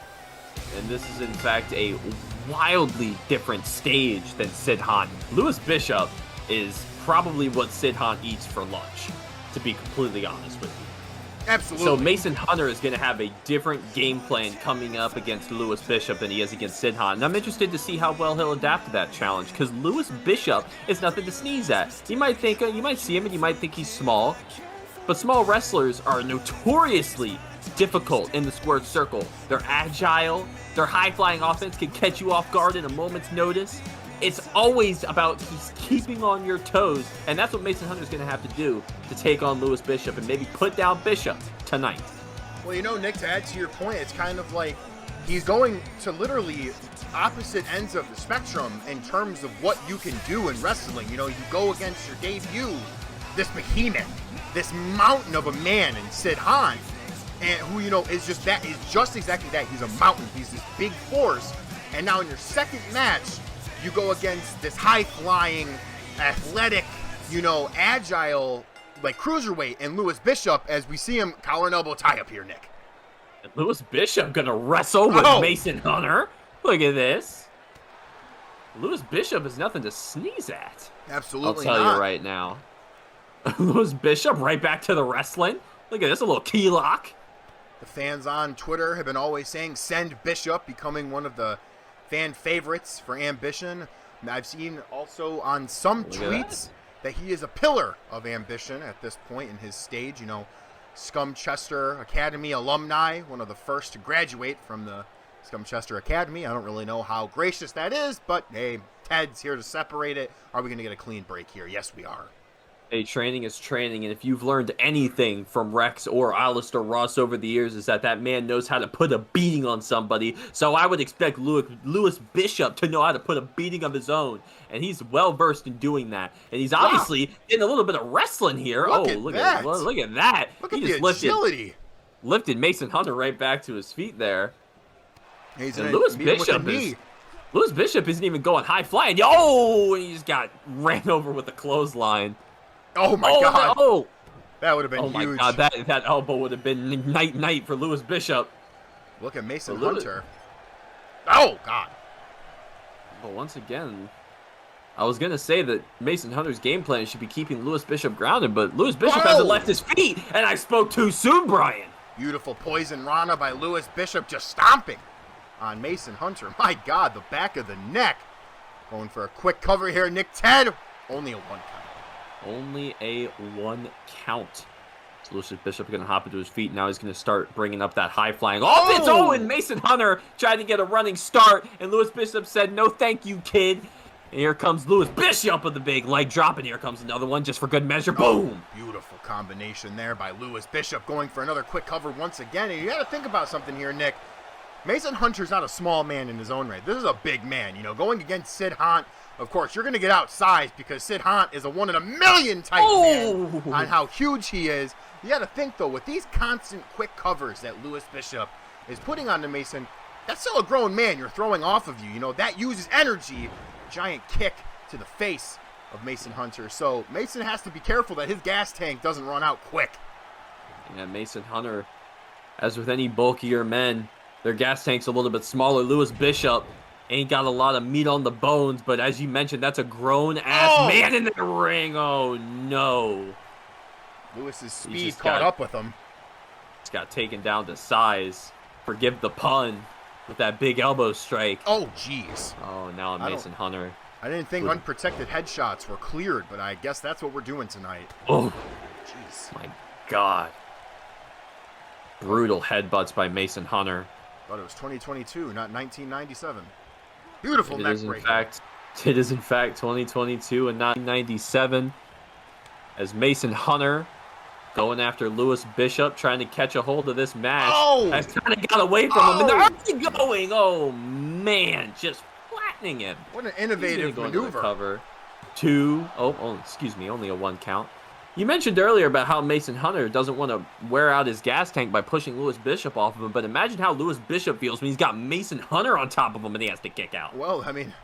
Speaker 4: And this is, in fact, a wildly different stage than Sid Hahn. Lewis Bishop is probably what Sid Hahn eats for lunch, to be completely honest with you.
Speaker 3: Absolutely.
Speaker 4: So Mason Hunter is going to have a different game plan coming up against Lewis Bishop than he is against Sid Hahn. And I'm interested to see how well he'll adapt to that challenge, because Lewis Bishop is nothing to sneeze at. You might see him and you might think he's small, but small wrestlers are notoriously difficult in the squared circle. They're agile, their high-flying offense can catch you off guard in a moment's notice. It's always about keeping on your toes, and that's what Mason Hunter's going to have to do to take on Lewis Bishop and maybe put down Bishop tonight.
Speaker 3: Well, you know, Nick, to add to your point, it's kind of like he's going to literally opposite ends of the spectrum in terms of what you can do in wrestling. You know, you go against your debut, this behemoth, this mountain of a man in Sid Hahn, and who, you know, is just exactly that. He's a mountain. He's this big force. And now in your second match, you go against this high-flying, athletic, you know, agile, like cruiserweight, and Lewis Bishop, as we see him collar and elbow tie up here, Nick.
Speaker 4: And Lewis Bishop gonna wrestle with Mason Hunter. Look at this. Lewis Bishop is nothing to sneeze at.
Speaker 3: Absolutely
Speaker 4: I'll tell you right now. Lewis Bishop right back to the wrestling. Look at this, a little key lock.
Speaker 3: The fans on Twitter have been always saying send Bishop, becoming one of the fan favorites for Ambition. And I've seen also on some tweets that he is a pillar of Ambition at this point in his stage. You know, Scumchester Academy alumni, one of the first to graduate from the Scumchester Academy. I don't really know how gracious that is, but hey, Ted's here to separate it. Are we going to get a clean break here? Yes, we are.
Speaker 4: Hey, training is training, and if you've learned anything from Rex or Alistair Ross over the years, is that man knows how to put a beating on somebody. So I would expect Lewis Bishop to know how to put a beating of his own, and he's well versed in doing that. And he's obviously getting a little bit of wrestling here. Look at that! Look at that!
Speaker 3: Look at the agility.
Speaker 4: Lifted Mason Hunter right back to his feet there.
Speaker 3: He's
Speaker 4: and Lewis Bishop isn't even going high flying. And he just got ran over with a clothesline.
Speaker 3: Oh my God!
Speaker 4: No.
Speaker 3: That would have been huge.
Speaker 4: Oh my God! That elbow would have been night for Lewis Bishop.
Speaker 3: Look at Mason Hunter. Oh God!
Speaker 4: But once again, I was gonna say that Mason Hunter's game plan should be keeping Lewis Bishop grounded, but Lewis Bishop hasn't left his feet, and I spoke too soon, Brian.
Speaker 3: Beautiful poison Rana by Lewis Bishop, just stomping on Mason Hunter. My God, the back of the neck. Going for a quick cover here, Nick Ted. Only a 1 count.
Speaker 4: Only a 1 count. So Lewis Bishop going to hop into his feet. Now he's going to start bringing up that high flying. And Mason Hunter tried to get a running start, and Lewis Bishop said, "No, thank you, kid." And here comes Lewis Bishop with the big leg drop, and here comes another one just for good measure. Boom!
Speaker 3: Beautiful combination there by Lewis Bishop, going for another quick cover once again. And you got to think about something here, Nick. Mason Hunter's not a small man in his own right. This is a big man. You know, going against Sid Hahn, of course, you're going to get outsized because Sid Hahn is a 1 in a million type man on how huge he is. You got to think, though, with these constant quick covers that Lewis Bishop is putting on to Mason, that's still a grown man you're throwing off of you. You know, that uses energy. Giant kick to the face of Mason Hunter. So Mason has to be careful that his gas tank doesn't run out quick.
Speaker 4: Yeah, Mason Hunter, as with any bulkier men, their gas tank's a little bit smaller. Lewis Bishop ain't got a lot of meat on the bones, but as you mentioned, that's a grown-ass man in the ring. Oh, no.
Speaker 3: Lewis's speed caught up with him.
Speaker 4: He's got taken down to size. Forgive the pun with that big elbow strike.
Speaker 3: Oh, jeez.
Speaker 4: Oh, now Mason Hunter.
Speaker 3: I didn't think unprotected headshots were cleared, but I guess that's what we're doing tonight.
Speaker 4: Oh,
Speaker 3: jeez.
Speaker 4: My God. Brutal headbutts by Mason Hunter.
Speaker 3: But it was 2022, not 1997. Beautiful neck breaker.
Speaker 4: It is in fact 2022 and not 1997. As Mason Hunter going after Lewis Bishop, trying to catch a hold of this match. Has kind of got away from him, and they're actually going. Oh man, just flattening him.
Speaker 3: What an innovative maneuver.
Speaker 4: Cover. Only a 1 count. You mentioned earlier about how Mason Hunter doesn't want to wear out his gas tank by pushing Lewis Bishop off of him, but imagine how Lewis Bishop feels when he's got Mason Hunter on top of him and he has to kick out.
Speaker 3: Well, I mean,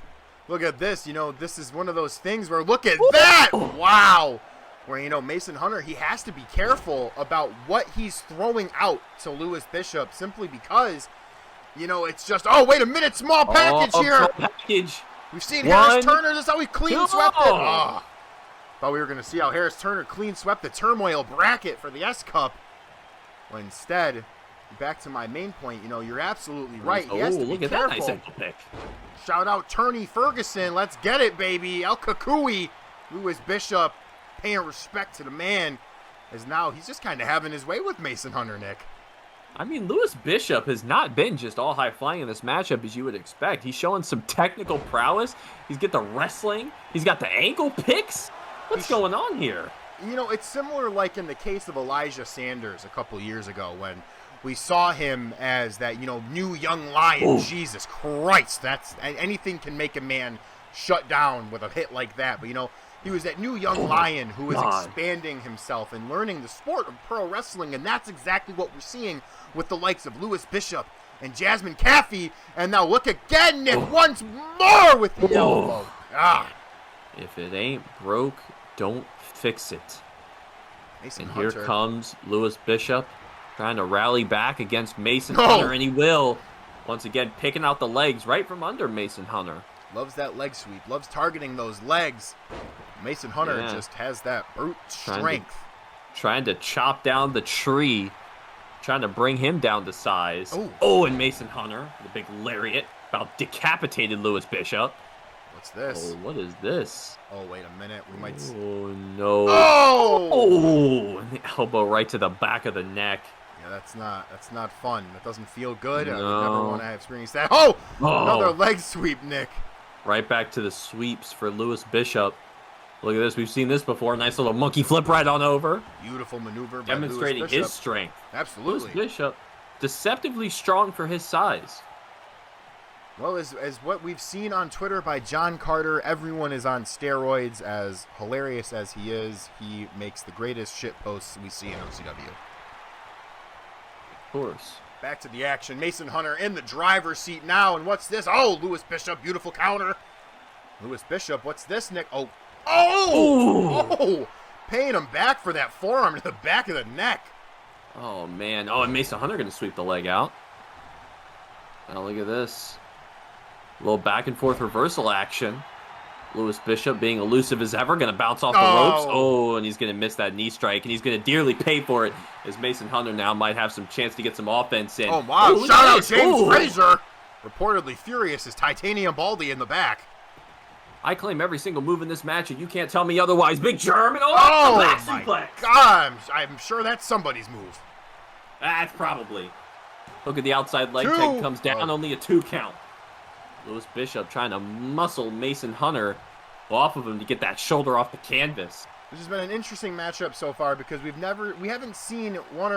Speaker 3: look at this. You know, this is one of those things where look at that. Wow. where, you know, Mason Hunter, he has to be careful about what he's throwing out to Lewis Bishop simply because, you know, it's just, oh, wait a minute, small package here.
Speaker 4: Small package.
Speaker 3: We've seen Harris Turner. This is how he clean swept it. Oh. Thought we were going to see how Harris Turner clean swept the Turmoil bracket for the S-Cup. Well, instead, back to my main point, you know, you're absolutely right. He has to be
Speaker 4: look at
Speaker 3: careful.
Speaker 4: that nice ankle pick.
Speaker 3: Shout out Turney Ferguson. Let's get it, baby. El Kakui. Lewis Bishop paying respect to the man, as now he's just kind of having his way with Mason Hunter, Nick.
Speaker 4: I mean, Lewis Bishop has not been just all high-flying in this matchup as you would expect. He's showing some technical prowess. He's got the wrestling. He's got the ankle picks. What's going on here?
Speaker 3: You know, it's similar like in the case of Elijah Sanders a couple years ago when we saw him as that, you know, new young lion. Ooh. Jesus Christ, that's anything can make a man shut down with a hit like that. But, you know, he was that new young lion who was expanding himself and learning the sport of pro wrestling, and that's exactly what we're seeing with the likes of Lewis Bishop and Jasmine Caffey. And now look again, Nick, once more with the elbow.
Speaker 4: If it ain't broke, don't fix it.
Speaker 3: Mason
Speaker 4: and
Speaker 3: Hunter.
Speaker 4: Here comes Lewis Bishop trying to rally back against Mason Hunter, and he will. Once again, picking out the legs right from under Mason Hunter.
Speaker 3: Loves that leg sweep. Loves targeting those legs. Mason Hunter just has that brute strength.
Speaker 4: Trying to chop down the tree. Trying to bring him down to size. Oh, and Mason Hunter, the big lariat, about decapitated Lewis Bishop.
Speaker 3: What's this?
Speaker 4: Oh, what is this?
Speaker 3: Oh, wait a minute. We might...
Speaker 4: Oh, no.
Speaker 3: Oh!
Speaker 4: And the elbow right to the back of the neck.
Speaker 3: Yeah, that's not fun. That doesn't feel good. No. I never want to experience that. Oh! Another leg sweep, Nick.
Speaker 4: Right back to the sweeps for Lewis Bishop. Look at this. We've seen this before. Nice little monkey flip right on over.
Speaker 3: Beautiful maneuver by
Speaker 4: demonstrating
Speaker 3: Lewis Bishop.
Speaker 4: His strength.
Speaker 3: Absolutely.
Speaker 4: Lewis Bishop, deceptively strong for his size.
Speaker 3: Well, as what we've seen on Twitter by John Carter, everyone is on steroids. As hilarious as he is, he makes the greatest shit posts we see in OCW.
Speaker 4: Of course.
Speaker 3: Back to the action. Mason Hunter in the driver's seat now. And what's this? Oh, Lewis Bishop. Beautiful counter. Lewis Bishop. What's this, Nick? Oh. Paying him back for that forearm to the back of the neck.
Speaker 4: Oh, man. Oh, and Mason Hunter going to sweep the leg out. Now look at this. A little back and forth reversal action. Lewis Bishop, being elusive as ever, going to bounce off the ropes. Oh, and he's going to miss that knee strike, and he's going to dearly pay for it, as Mason Hunter now might have some chance to get some offense in.
Speaker 3: Oh, wow. Shout out James Frazier. Reportedly furious as Titanium Baldy in the back.
Speaker 4: I claim every single move in this match, and you can't tell me otherwise. Big German. Oh my
Speaker 3: God. I'm sure that's somebody's move.
Speaker 4: That's probably. Look at the outside leg kick comes down, only a 2 count. Lewis Bishop trying to muscle Mason Hunter off of him to get that shoulder off the canvas.
Speaker 3: This has been an interesting matchup so far because we haven't seen one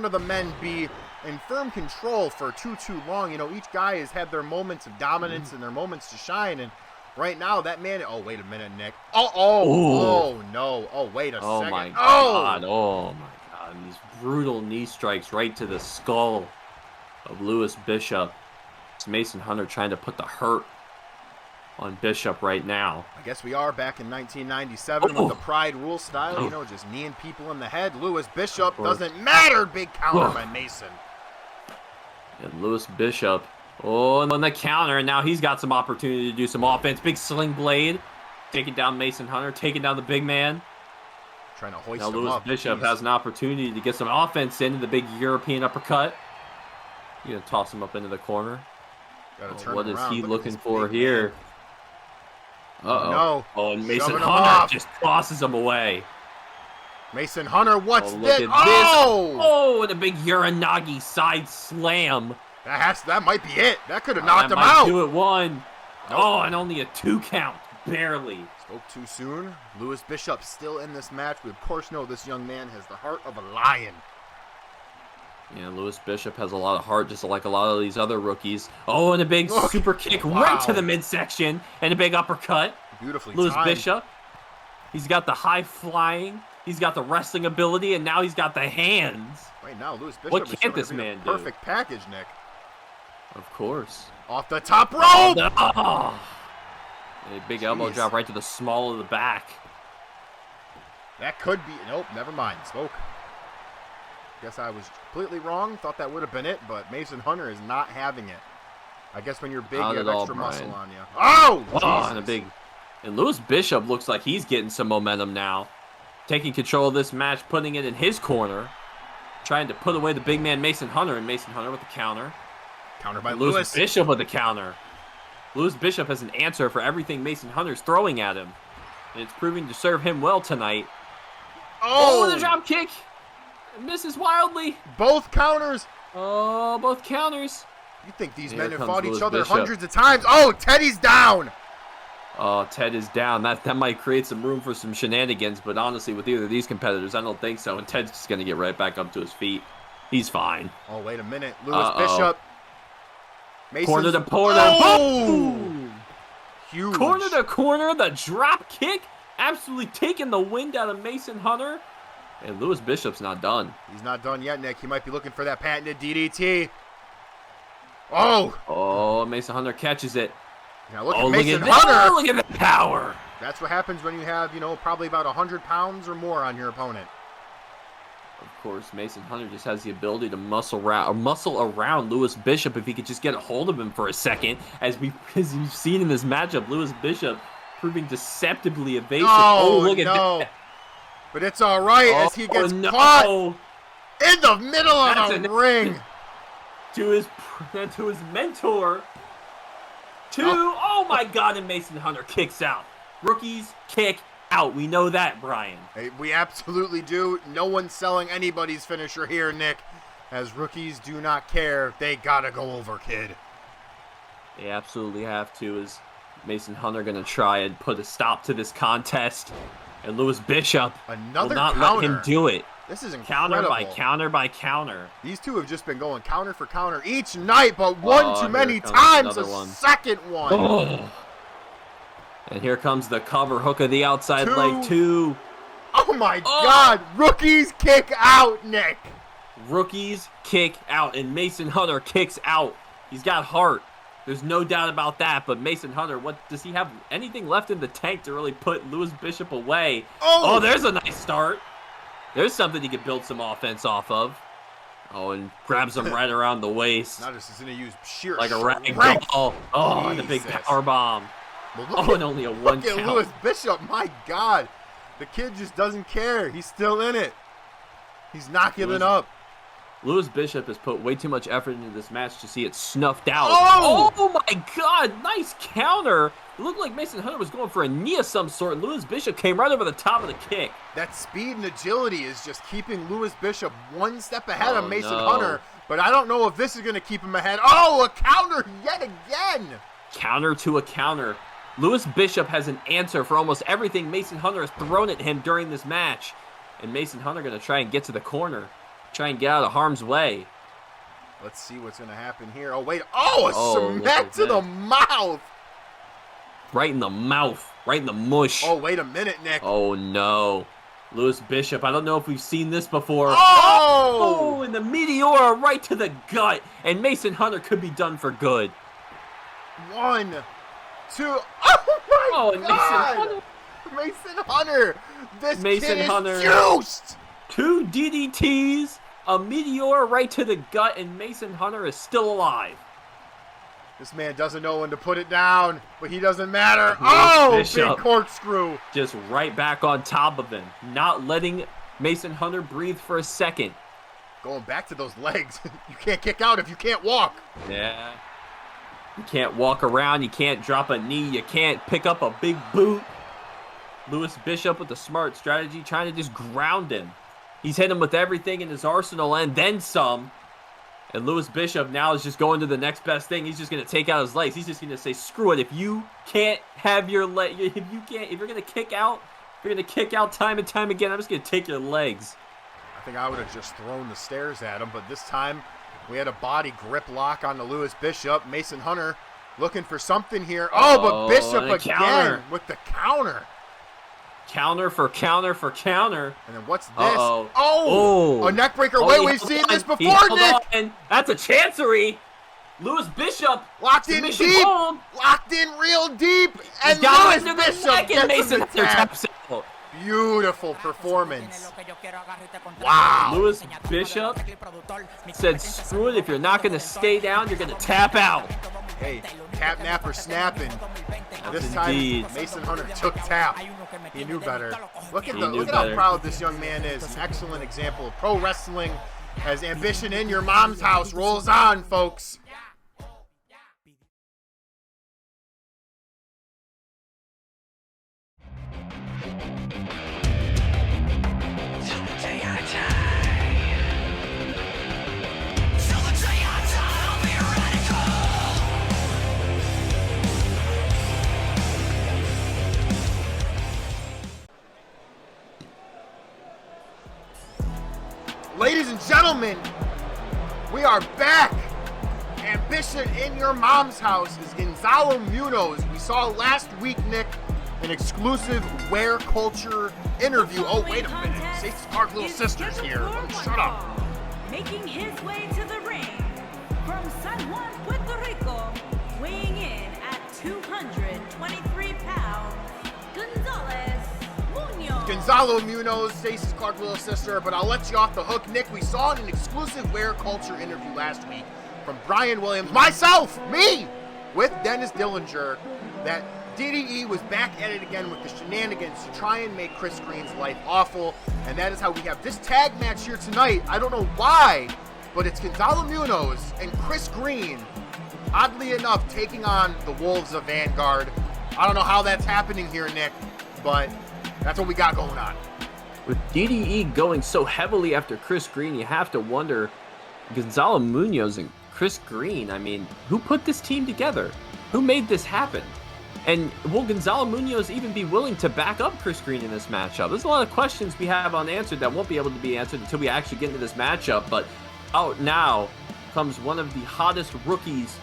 Speaker 3: of the men be in firm control for too long. You know, each guy has had their moments of dominance and their moments to shine, and right now that man. Oh, wait a minute, Nick. Oh no. Oh, wait a second.
Speaker 4: Oh my God. Oh my God. And these brutal knee strikes right to the skull of Lewis Bishop. Mason Hunter trying to put the hurt on Bishop right now.
Speaker 3: I guess we are back in 1997 with the Pride Rule style, you know, just kneeing people in the head. Lewis Bishop doesn't matter. Big counter by Mason.
Speaker 4: And Lewis Bishop, on the counter, and now he's got some opportunity to do some offense. Big sling blade, taking down Mason Hunter, taking down the big man.
Speaker 3: Trying to hoist
Speaker 4: now
Speaker 3: him
Speaker 4: Lewis
Speaker 3: up.
Speaker 4: Bishop has an opportunity to get some offense into the big European uppercut. You're going to toss him up into the corner. What is he looking for here?
Speaker 3: No.
Speaker 4: Oh, and Mason Hunter just tosses him away.
Speaker 3: Mason Hunter, what's
Speaker 4: look
Speaker 3: this?
Speaker 4: At this. And a big Uranagi side slam.
Speaker 3: That might be it. That could have knocked him out.
Speaker 4: 2-1. Nope. Oh, and only a 2 count. Barely.
Speaker 3: Spoke too soon. Lewis Bishop still in this match. We, of course, know this young man has the heart of a lion.
Speaker 4: Yeah, Lewis Bishop has a lot of heart, just like a lot of these other rookies. Oh, and a big super kick right to the midsection, and a big uppercut.
Speaker 3: Beautifully
Speaker 4: Lewis
Speaker 3: timed.
Speaker 4: Bishop, he's got the high flying, he's got the wrestling ability, and now he's got the hands.
Speaker 3: Right now, Lewis Bishop
Speaker 4: what can't this man do?
Speaker 3: Perfect package, Nick.
Speaker 4: Of course.
Speaker 3: Off the top rope!
Speaker 4: A big elbow drop right to the small of the back.
Speaker 3: That could be. Nope, never mind. Smoke. Guess I was completely wrong. Thought that would have been it, but Mason Hunter is not having it. I guess when you're big, you have extra muscle on you. Oh!
Speaker 4: And Lewis Bishop looks like he's getting some momentum now. Taking control of this match, putting it in his corner. Trying to put away the big man Mason Hunter, and Mason Hunter with the counter.
Speaker 3: Counter by
Speaker 4: Lewis Bishop with the counter. Lewis Bishop has an answer for everything Mason Hunter's throwing at him. And it's proving to serve him well tonight. Oh, the drop kick. Misses wildly.
Speaker 3: Both counters.
Speaker 4: Oh, both counters.
Speaker 3: You think these men have fought each other hundreds of times. Oh, Teddy's down.
Speaker 4: Oh, Ted is down. That might create some room for some shenanigans, but honestly, with either of these competitors, I don't think so. And Ted's just going to get right back up to his feet. He's fine.
Speaker 3: Oh, wait a minute. Lewis Bishop. Mason's...
Speaker 4: Corner to corner.
Speaker 3: Oh!
Speaker 4: Boom!
Speaker 3: Huge.
Speaker 4: Corner to corner. The drop kick. Absolutely taking the wind out of Mason Hunter. And Lewis Bishop's not done.
Speaker 3: He's not done yet, Nick. He might be looking for that patented DDT. Oh!
Speaker 4: Oh, Mason Hunter catches it.
Speaker 3: Now look at Mason Hunter.
Speaker 4: Look at the power.
Speaker 3: That's what happens when you have, probably about 100 pounds or more on your opponent.
Speaker 4: Of course, Mason Hunter just has the ability to muscle around Lewis Bishop if he could just get a hold of him for a second. As you've seen in this matchup, Lewis Bishop proving deceptively evasive. Look at that.
Speaker 3: But it's all right as he gets caught in the middle of the ring.
Speaker 4: To his mentor. Oh my God, and Mason Hunter kicks out. Rookies kick out. We know that, Brian.
Speaker 3: Hey, we absolutely do. No one's selling anybody's finisher here, Nick. As rookies do not care. They gotta go over, kid.
Speaker 4: They absolutely have to. Is Mason Hunter going to try and put a stop to this contest? And Lewis Bishop will not let him do it.
Speaker 3: This is incredible.
Speaker 4: Counter by counter.
Speaker 3: These two have just been going counter for counter each night, but one too many times. Second one.
Speaker 4: Oh. And here comes the cover hook of the outside leg, too.
Speaker 3: Oh, my God. Rookies kick out, Nick.
Speaker 4: Rookies kick out, and Mason Hunter kicks out. He's got heart. There's no doubt about that, but Mason Hunter, does he have anything left in the tank to really put Lewis Bishop away? Oh, there's a nice start. There's something he could build some offense off of. Oh, and grabs him right around the waist.
Speaker 3: Now this is going to use sheer
Speaker 4: like a rag doll. Oh, and a big power bomb.
Speaker 3: Well,
Speaker 4: and only a one count.
Speaker 3: Look at Lewis Bishop. My God. The kid just doesn't care. He's still in it. He's not giving up.
Speaker 4: Lewis Bishop has put way too much effort into this match to see it snuffed out.
Speaker 3: Oh
Speaker 4: my God. Nice counter. It looked like Mason Hunter was going for a knee of some sort, and Lewis Bishop came right over the top of the kick.
Speaker 3: That speed and agility is just keeping Lewis Bishop one step ahead of Mason Hunter, but I don't know if this is going to keep him ahead. Oh, a counter yet again.
Speaker 4: Counter to a counter. Lewis Bishop has an answer for almost everything Mason Hunter has thrown at him during this match. And Mason Hunter going to try and get to the corner, try and get out of harm's way.
Speaker 3: Let's see what's going to happen here. Oh, wait. Oh, a smack to the mouth.
Speaker 4: Right in the mouth. Right in the mush.
Speaker 3: Oh, wait a minute, Nick.
Speaker 4: Oh, no. Lewis Bishop, I don't know if we've seen this before.
Speaker 3: Oh!
Speaker 4: And the Meteora right to the gut. And Mason Hunter could be done for good.
Speaker 3: 1, 2. Oh, my God. Mason Hunter. This
Speaker 4: Mason
Speaker 3: kid
Speaker 4: Hunter.
Speaker 3: Is juiced.
Speaker 4: 2 DDTs, a Meteora right to the gut, and Mason Hunter is still alive.
Speaker 3: This man doesn't know when to put it down, but he doesn't matter.
Speaker 4: Bishop,
Speaker 3: big corkscrew.
Speaker 4: Just right back on top of him, not letting Mason Hunter breathe for a second.
Speaker 3: Going back to those legs. You can't kick out if you can't walk.
Speaker 4: Yeah. You can't walk around. You can't drop a knee. You can't pick up a big boot. Lewis Bishop with a smart strategy, trying to just ground him. He's hit him with everything in his arsenal and then some. And Lewis Bishop now is just going to the next best thing. He's just going to take out his legs. He's just going to say, screw it. If you can't have your leg, if you're going to kick out, time and time again, I'm just going to take your legs.
Speaker 3: I think I would have just thrown the stairs at him, but this time we had a body grip lock on the Lewis Bishop. Mason Hunter looking for something here. But Bishop again counter. With the counter.
Speaker 4: Counter for counter for counter.
Speaker 3: And then what's this? A neck breaker. Wait, we've seen this before, Nick.
Speaker 4: That's a chancery. Lewis Bishop
Speaker 3: locked in deep. Locked in real deep. And Lewis Bishop gets him the tap. Beautiful performance. Wow.
Speaker 4: Lewis Bishop said, screw it, if you're not going to stay down, you're going to tap out.
Speaker 3: Hey, tap, nap, or snapping. This
Speaker 4: Indeed.
Speaker 3: time, Mason Hunter took tap. He knew better. Look at how proud this young man is. An excellent example of pro wrestling as Ambition in Your Mom's House rolls on, folks. Ladies and gentlemen, we are back. Ambition in Your Mom's House is Gonzalo Munoz. We saw last week, Nick, an exclusive Wear Culture interview. Oh, wait a minute. Stacy's Park Little Sisters here. Oh, shut up.
Speaker 5: Making his way to the ring from San Juan, Puerto Rico, weighing in at 223 pounds,
Speaker 3: Gonzalo Munoz, Stacey's Clark little sister, but I'll let you off the hook. Nick, we saw an exclusive Wear Culture interview last week from Brian Williams, myself, me, with Dennis Dillinger, that DDE was back at it again with the shenanigans to try and make Chris Green's life awful, and that is how we have this tag match here tonight. I don't know why, but it's Gonzalo Munoz and Chris Green, oddly enough, taking on the Wolves of Vanguard. I don't know how that's happening here, Nick, but that's what we got going on.
Speaker 4: With DDE going so heavily after Chris Green, you have to wonder, Gonzalo Munoz and Chris Green, I mean, who put this team together? Who made this happen? And will Gonzalo Munoz even be willing to back up Chris Green in this matchup? There's a lot of questions we have unanswered that won't be able to be answered until we actually get into this matchup, but out now comes one of the hottest rookies,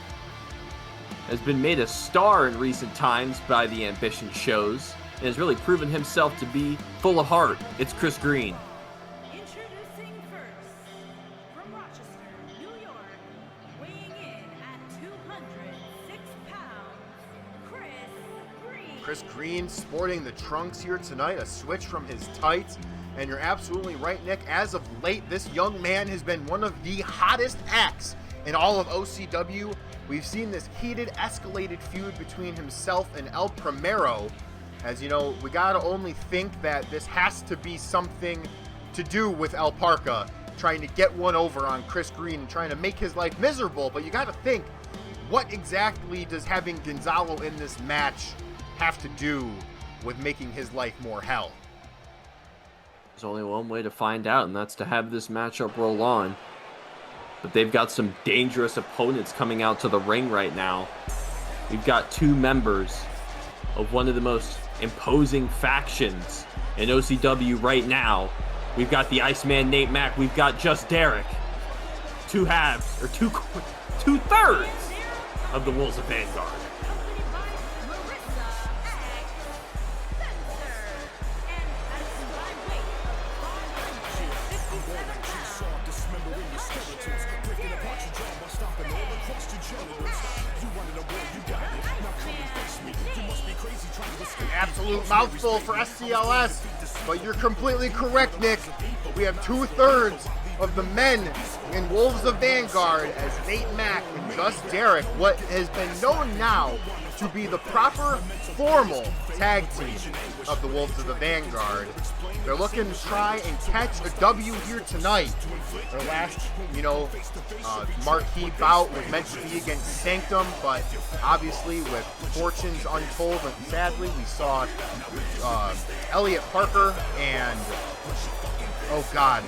Speaker 4: has been made a star in recent times by the Ambition shows, and has really proven himself to be full of heart. It's Chris Green.
Speaker 5: Introducing first, from Rochester, New York, weighing in at 206 pounds, Chris Green.
Speaker 3: Chris Green sporting the trunks here tonight, a switch from his tights. And you're absolutely right, Nick. As of late, this young man has been one of the hottest acts in all of OCW. We've seen this heated, escalated feud between himself and El Primero. As you know, we gotta only think that this has to be something to do with El Parca trying to get one over on Chris Green and trying to make his life miserable. But you gotta think, what exactly does having Gonzalo in this match have to do with making his life more hell?
Speaker 4: There's only one way to find out, and that's to have this matchup roll on. But they've got some dangerous opponents coming out to the ring right now. We've got two members of one of the most imposing factions in OCW right now. We've got the Iceman Nate Mack. We've got Just Derek. Two halves, or two-thirds of the Wolves of Vanguard.
Speaker 3: Absolute mouthful for SCLS, but you're completely correct, Nick. We have 2/3 of the men in Wolves of Vanguard as Nate Mack and Just Derek, what has been known now to be the proper formal tag team of the Wolves of the Vanguard. They're looking to try and catch a W here tonight. Their last, marquee bout was meant to be against Sanctum, but obviously with fortunes untold, and sadly we saw Elliot Parker and, oh God,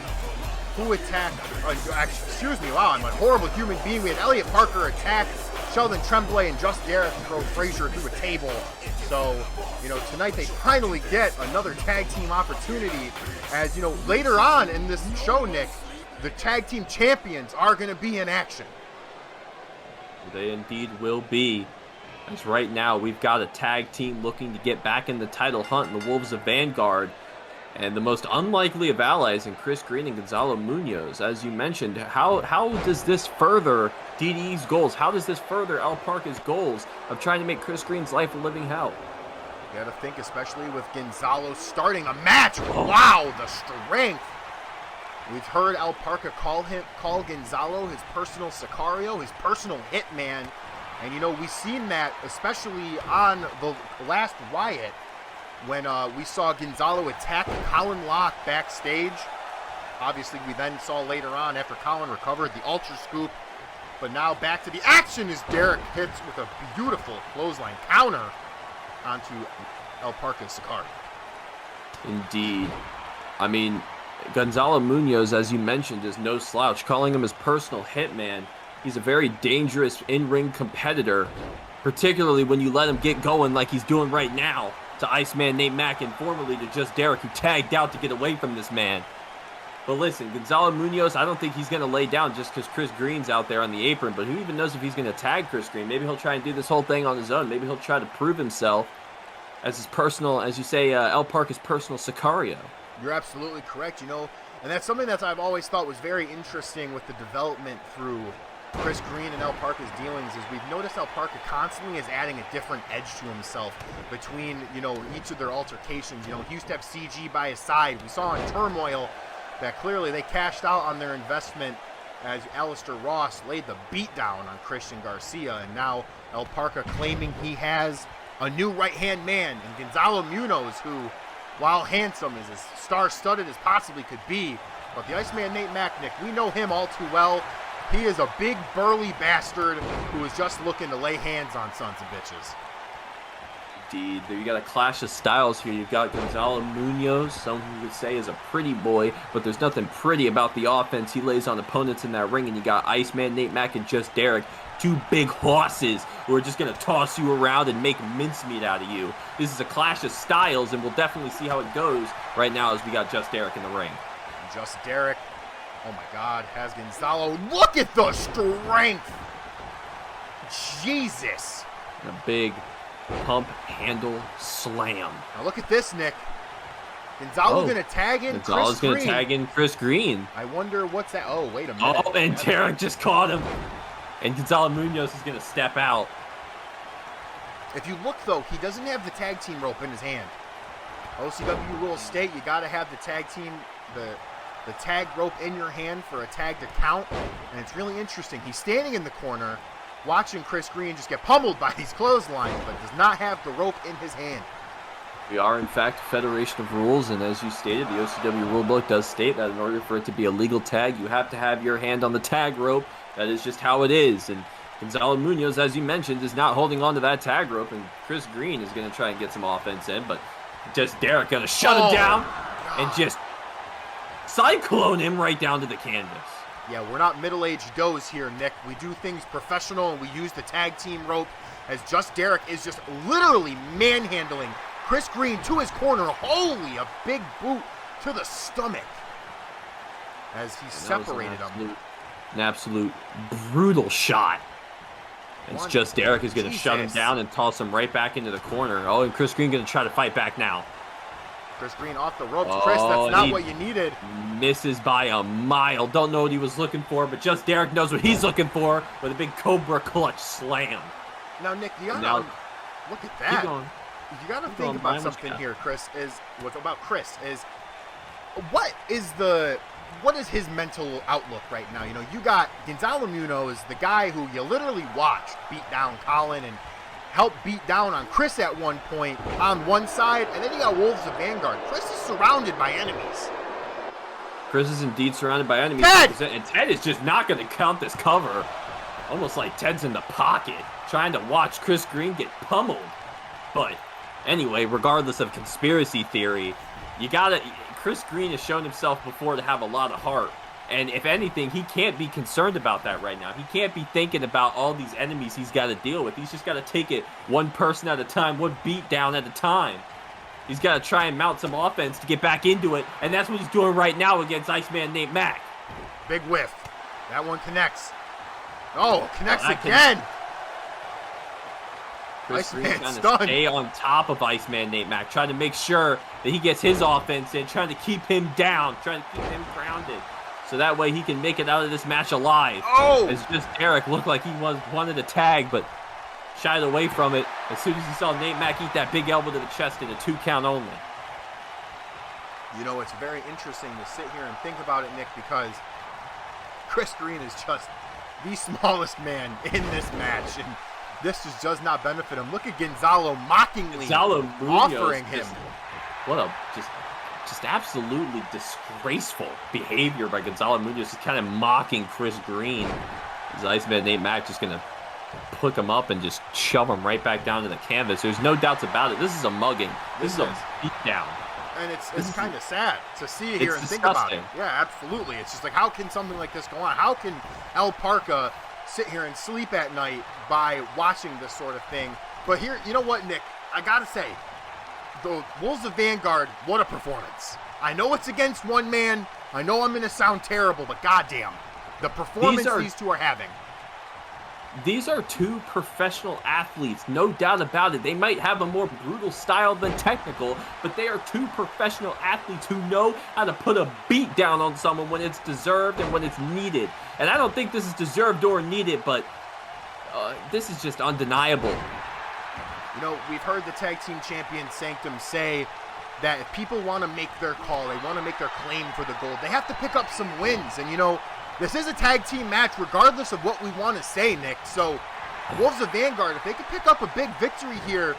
Speaker 3: who attacked, wow, I'm a horrible human being. We had Elliot Parker attack Sheldon Tremblay and Just Derek throw Frazier through a table. So, tonight they finally get another tag team opportunity. As, later on in this show, Nick, the tag team champions are going to be in action.
Speaker 4: They indeed will be. As right now, we've got a tag team looking to get back in the title hunt in the Wolves of Vanguard. And the most unlikely of allies in Chris Green and Gonzalo Munoz. As you mentioned, how does this further DDE's goals? How does this further El Parca's goals of trying to make Chris Green's life a living hell?
Speaker 3: You got to think, especially with Gonzalo starting a match. Wow, the strength. We've heard El Parca call Gonzalo his personal Sicario, his personal hitman. And, you know, we've seen that, especially on the last Riot, when we saw Gonzalo attack Colin Locke backstage. Obviously, we then saw later on, after Colin recovered, the Ultra Scoop. But now back to the action as Derek hits with a beautiful clothesline counter onto El Parca's Sicario.
Speaker 4: Indeed. I mean, Gonzalo Munoz, as you mentioned, is no slouch. Calling him his personal hitman, he's a very dangerous in-ring competitor, particularly when you let him get going like he's doing right now to Iceman Nate Mack and formerly to Just Derek, who tagged out to get away from this man. But listen, Gonzalo Munoz, I don't think he's going to lay down just because Chris Green's out there on the apron, but who even knows if he's going to tag Chris Green? Maybe he'll try and do this whole thing on his own. Maybe he'll try to prove himself as his personal, as you say, El Parca's personal Sicario.
Speaker 3: You're absolutely correct, you know, and that's something that I've always thought was very interesting with the development through Chris Green and El Parca's dealings is we've noticed El Parca constantly is adding a different edge to himself between, you know, each of their altercations. You know, he used to have CG by his side. We saw in Turmoil that clearly they cashed out on their investment as Alistair Ross laid the beat down on Christian Garcia, and now El Parca claiming he has a new right-hand man in Gonzalo Munoz, who, while handsome, is as star-studded as possibly could be. But the Iceman Nate Mack, Nick, we know him all too well. He is a big, burly bastard who is just looking to lay hands on sons of bitches.
Speaker 4: Indeed. You got a clash of styles here. You've got Gonzalo Munoz, someone who would say is a pretty boy, but there's nothing pretty about the offense he lays on opponents in that ring. And you got Iceman Nate Mack and Just Derek, two big horses who are just going to toss you around and make mincemeat out of you. This is a clash of styles, and we'll definitely see how it goes right now as we got Just Derek in the ring.
Speaker 3: Just Derek, oh my God, has Gonzalo. Look at the strength. Jesus.
Speaker 4: And a big pump handle slam.
Speaker 3: Now look at this, Nick. Gonzalo's going to tag in
Speaker 4: Gonzalo's going to tag in Chris Green.
Speaker 3: I wonder what's that. Oh, wait a minute.
Speaker 4: Oh, and Derek just caught him. And Gonzalo Munoz is going to step out.
Speaker 3: If you look, though, he doesn't have the tag team rope in his hand. OCW rules state you got to have the tag team, the tag rope in your hand for a tag to count. And it's really interesting. He's standing in the corner watching Chris Green just get pummeled by these clotheslines, but does not have the rope in his hand.
Speaker 4: We are, in fact, a federation of rules, and as you stated, the OCW rulebook does state that in order for it to be a legal tag, you have to have your hand on the tag rope. That is just how it is. And Gonzalo Munoz, as you mentioned, is not holding on to that tag rope, and Chris Green is going to try and get some offense in, but Just Derek going to shut him down and just cyclone him right down to the canvas.
Speaker 3: Yeah, we're not middle-aged does here, Nick. We do things professional, and we use the tag team rope as Just Derek is just literally manhandling Chris Green to his corner. Holy, a big boot to the stomach as he separated him.
Speaker 4: An absolute brutal shot. It's Just Derek is going to shut him down and toss him right back into the corner. Oh, and Chris Green going to try to fight back now.
Speaker 3: Chris Green off the ropes. Chris, that's not what you needed.
Speaker 4: Misses by a mile. Don't know what he was looking for, but Just Derek knows what he's looking for with a big Cobra clutch slam.
Speaker 3: Now, Nick, look at that. You got to think about something here, Chris, what is his mental outlook right now? You know, you got Gonzalo Munoz, the guy who you literally watched beat down Colin and help beat down on Chris at one point on one side, and then you got Wolves of Vanguard. Chris is surrounded by enemies.
Speaker 4: Chris is indeed surrounded by enemies.
Speaker 3: Ted!
Speaker 4: And Ted is just not going to count this cover. Almost like Ted's in the pocket, trying to watch Chris Green get pummeled. But anyway, regardless of conspiracy theory, Chris Green has shown himself before to have a lot of heart. And if anything, he can't be concerned about that right now. He can't be thinking about all these enemies he's got to deal with. He's just got to take it one person at a time, one beat down at a time. He's got to try and mount some offense to get back into it, and that's what he's doing right now against Iceman Nate Mack.
Speaker 3: Big whiff. That one connects. Oh, connects again.
Speaker 4: Chris Green's trying to stay on top of Iceman Nate Mack, trying to make sure that he gets his offense in, trying to keep him down, trying to keep him grounded. So that way he can make it out of this match alive.
Speaker 3: Oh!
Speaker 4: As Just Derek looked like he wanted to tag, but shied away from it as soon as he saw Nate Mack eat that big elbow to the chest in a 2 count only.
Speaker 3: You know, it's very interesting to sit here and think about it, Nick, because Chris Green is just the smallest man in this match, and this just does not benefit him. Look at Gonzalo mockingly offering him.
Speaker 4: What a just absolutely disgraceful behavior by Gonzalo Munoz, just kind of mocking Chris Green. His Iceman Nate Mack just going to pick him up and just shove him right back down to the canvas. There's no doubts about it. This is a mugging. This is a beatdown.
Speaker 3: And it's kind of sad to see here and think about it. Yeah, absolutely. It's just like, how can something like this go on? How can El Parka sit here and sleep at night by watching this sort of thing? But here, you know what, Nick? I got to say, the Wolves of Vanguard, what a performance. I know it's against one man. I know I'm going to sound terrible, but goddamn, the performance these two are having.
Speaker 4: These are two professional athletes, no doubt about it. They might have a more brutal style than technical, but they are two professional athletes who know how to put a beat down on someone when it's deserved and when it's needed. And I don't think this is deserved or needed, but this is just undeniable.
Speaker 3: You know, we've heard the tag team champion Sanctum say that if people want to make their call, they want to make their claim for the gold, they have to pick up some wins. And, you know, this is a tag team match regardless of what we want to say, Nick. So, Wolves of Vanguard, if they could pick up a big victory here,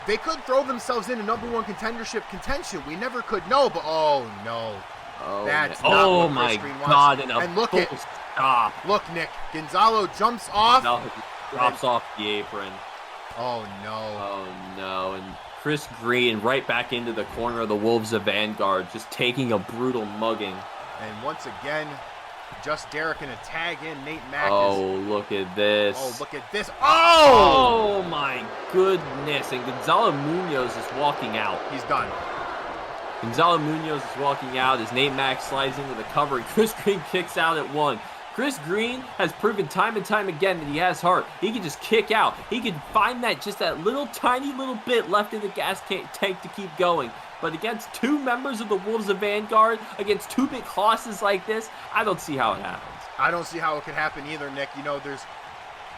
Speaker 3: they could throw themselves into #1 contendership contention. We never could know, but oh no. That's not what Chris Green wants. And look at
Speaker 4: stop.
Speaker 3: Look, Nick, Gonzalo jumps off.
Speaker 4: Drops off the apron.
Speaker 3: Oh no.
Speaker 4: Oh no. And Chris Green right back into the corner of the Wolves of Vanguard, just taking a brutal mugging.
Speaker 3: And once again, just Derek in a tag in. Nate Mack
Speaker 4: look at this.
Speaker 3: Oh, look at this. Oh!
Speaker 4: Oh, my goodness. And Gonzalo Munoz is walking out.
Speaker 3: He's done.
Speaker 4: Gonzalo Munoz is walking out as Nate Mack slides into the cover. Chris Green kicks out at 1. Chris Green has proven time and time again that he has heart. He can just kick out. He can find that little tiny little bit left in the gas tank to keep going. But against two members of the Wolves of Vanguard, against two big hosses like this, I don't see how it happens.
Speaker 3: I don't see how it could happen either, Nick. You know,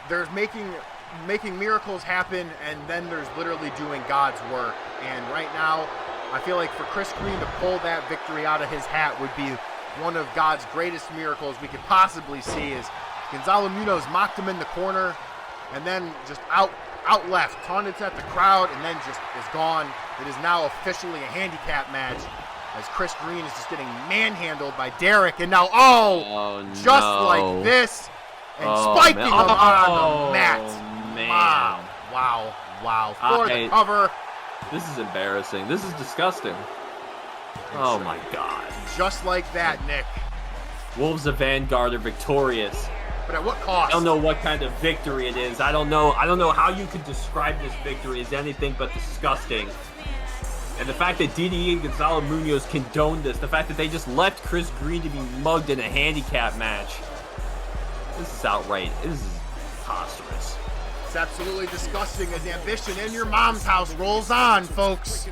Speaker 3: there's making miracles happen, and then there's literally doing God's work. And right now, I feel like for Chris Green to pull that victory out of his hat would be one of God's greatest miracles we could possibly see. Is Gonzalo Munoz mocked him in the corner, and then just out left, taunted at the crowd, and then just is gone. It is now officially a handicap match as Chris Green is just getting manhandled by Derek, and now, just like this, and spiking him on the mat.
Speaker 4: Man.
Speaker 3: Wow. For the cover.
Speaker 4: This is embarrassing. This is disgusting. Oh my God.
Speaker 3: Just like that, Nick.
Speaker 4: Wolves of Vanguard are victorious.
Speaker 3: But at what cost?
Speaker 4: I don't know what kind of victory it is. I don't know how you could describe this victory as anything but disgusting. And the fact that DDE and Gonzalo Munoz condoned this, the fact that they just left Chris Green to be mugged in a handicap match. This is outright. This is preposterous.
Speaker 3: It's absolutely disgusting as Ambition in Your Mom's House rolls on, folks.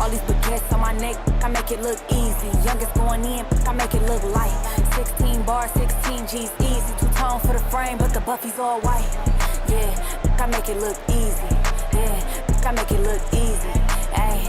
Speaker 6: All these baguettes on my neck, I make it look easy. Youngest going in, I make it look light. 16 bars, 16 G's easy. Two-tone for the frame, but the Buffy's all white. Yeah, I make it look easy. Yeah, I make it look easy. Ayy,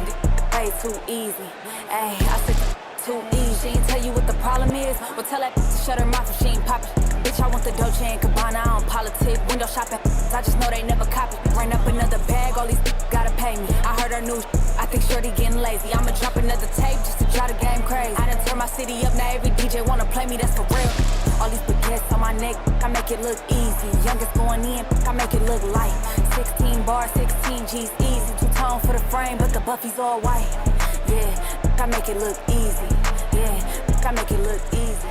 Speaker 6: way too easy. Ayy, I said too easy. She ain't tell you what the problem is. Well, tell that to shut her mouth if she ain't poppin'. Bitch, I want the Dolce and Gabbana, I don't politic. Window shopping, I just know they never copy. Ran up another bag, all these gotta pay me. I heard her news, I think Shorty getting lazy. I'ma drop another tape just to drive the game crazy. I done turn my city up, now every DJ wanna play me, that's for real. All these baguettes on my neck, I make it look easy. Youngest going in, I make it look light. 16 bars, 16 G's easy. Two-tone for the frame, but the Buffy's all white. Yeah, I make it look easy. Yeah, I make it look easy.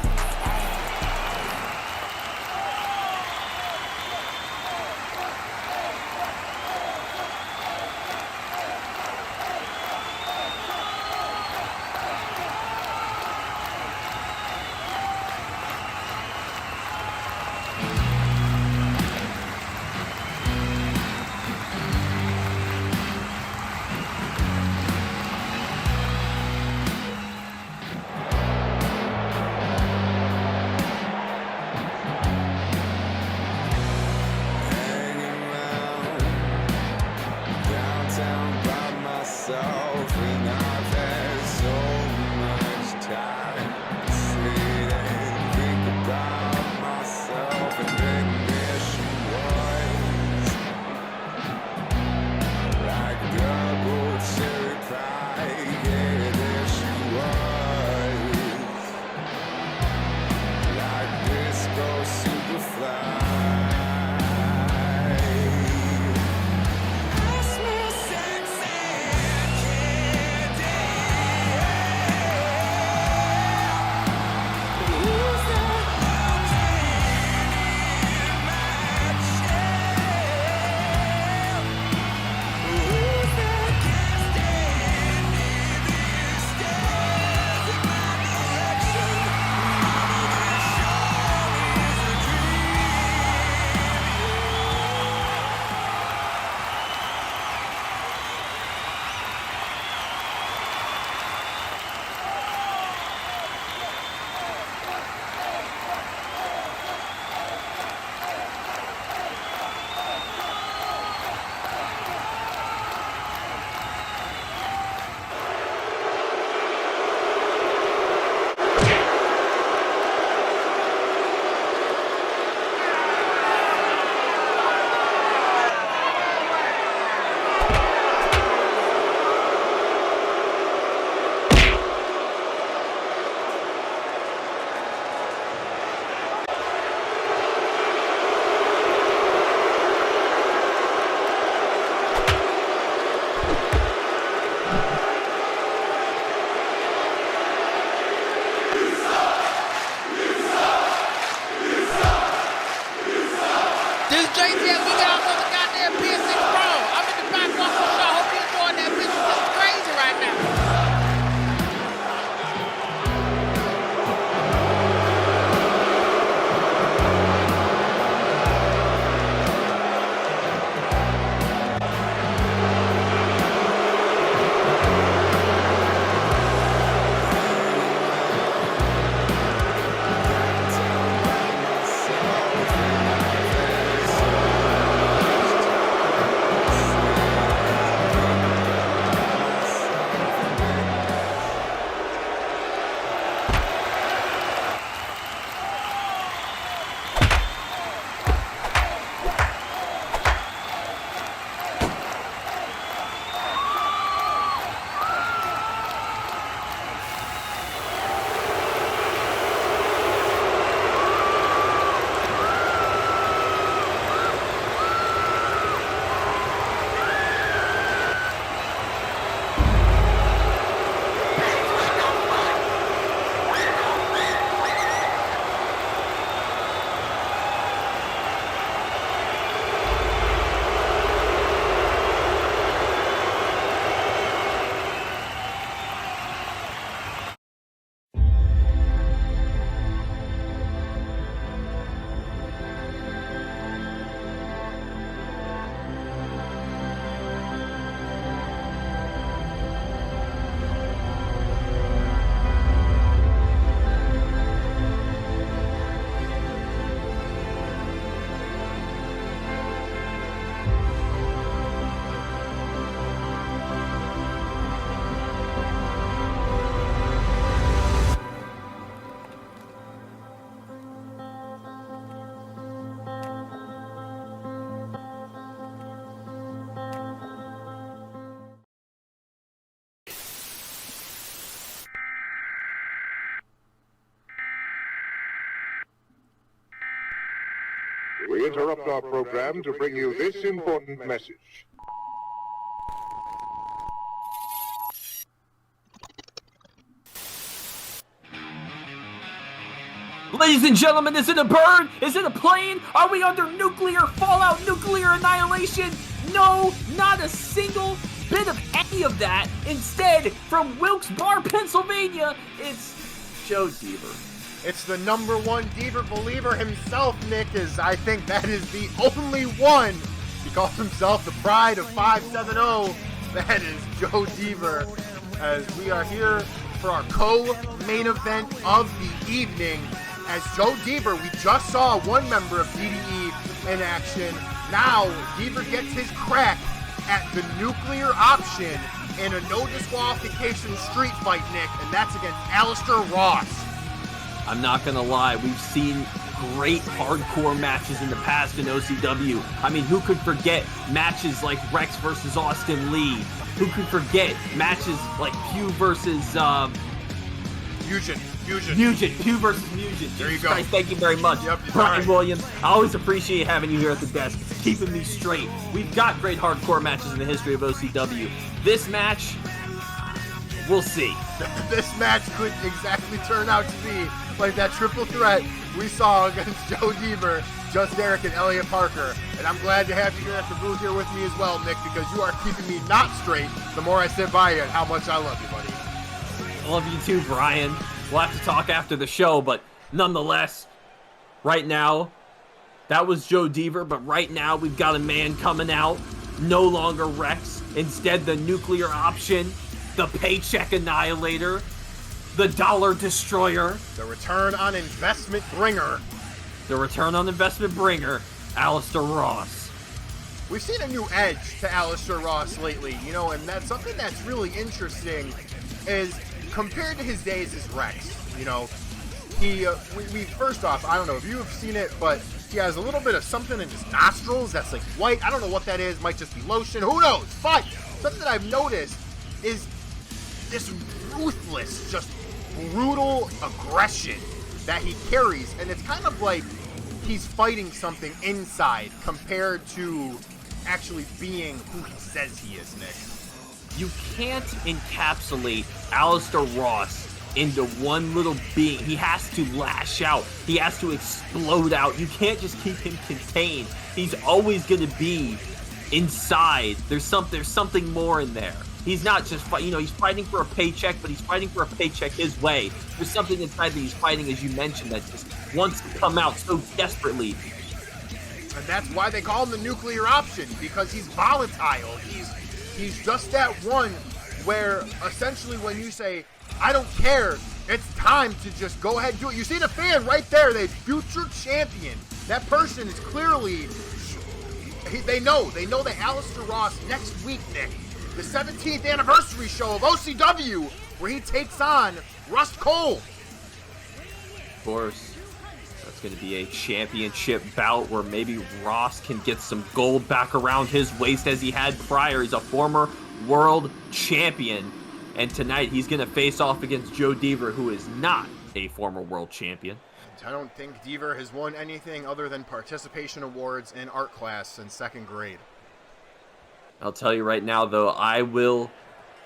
Speaker 7: we interrupt our program to bring you this important message.
Speaker 4: Ladies and gentlemen, is it a bird? Is it a plane? Are we under nuclear fallout, nuclear annihilation? No, not a single bit of any of that. Instead, from Wilkes-Barre, Pennsylvania, it's Joe Deaver.
Speaker 3: It's the #1 Deaver believer himself, Nick, I think that is the only one. He calls himself the pride of 570. That is Joe Deaver, as we are here for our co-main event of the evening. As Joe Deaver, we just saw one member of DDE in action. Now, Deaver gets his crack at the nuclear option in a no disqualification street fight, Nick, and that's against Alistair Ross.
Speaker 4: I'm not gonna lie, we've seen great hardcore matches in the past in OCW. I mean, who could forget matches like Rex versus Austin Lee? Who could forget matches like Pew versus Pew versus Mugen.
Speaker 3: There you go.
Speaker 4: Christ, thank you very much.
Speaker 3: Yep,
Speaker 4: Brian
Speaker 3: right.
Speaker 4: Williams, I always appreciate having you here at the desk, keeping me straight. We've got great hardcore matches in the history of OCW. This match, we'll see.
Speaker 3: This match could exactly turn out to be like that triple threat we saw against Joe Deaver, Just Derek, and Elliot Parker. And I'm glad to have you here at the booth here with me as well, Nick, because you are keeping me not straight the more I sit by you and how much I love you, buddy.
Speaker 4: I love you too, Brian. We'll have to talk after the show, but nonetheless, right now, that was Joe Deaver, but right now we've got a man coming out, no longer Rex, instead the nuclear option, the paycheck annihilator, the dollar destroyer,
Speaker 3: The return on investment bringer.
Speaker 4: the return on investment bringer, Alistair Ross.
Speaker 3: We've seen a new edge to Alistair Ross lately, and that's something that's really interesting is compared to his days as Rex, we first off, I don't know if you have seen it, but he has a little bit of something in his nostrils that's like white. I don't know what that is. Might just be lotion. Who knows? But something that I've noticed is this ruthless, just brutal aggression that he carries, and it's kind of like he's fighting something inside compared to actually being who he says he is, Nick.
Speaker 4: You can't encapsulate Alistair Ross into one little being. He has to lash out. He has to explode out. You can't just keep him contained. He's always going to be inside. There's something more in there. He's not just he's fighting for a paycheck, but he's fighting for a paycheck his way. There's something inside that he's fighting, as you mentioned, that just wants to come out so desperately.
Speaker 3: And that's why they call him the nuclear option, because he's volatile. He's just that one where essentially when you say, I don't care, it's time to just go ahead and do it. You see the fan right there, the future champion. That person is clearly, they know that Alistair Ross next week, Nick, the 17th anniversary show of OCW, where he takes on Rust Cole.
Speaker 4: Of course, that's going to be a championship bout where maybe Ross can get some gold back around his waist as he had prior. He's a former world champion, and tonight he's going to face off against Joe Deaver, who is not a former world champion.
Speaker 3: I don't think Deaver has won anything other than participation awards in art class in 2nd grade.
Speaker 4: I'll tell you right now, though, I will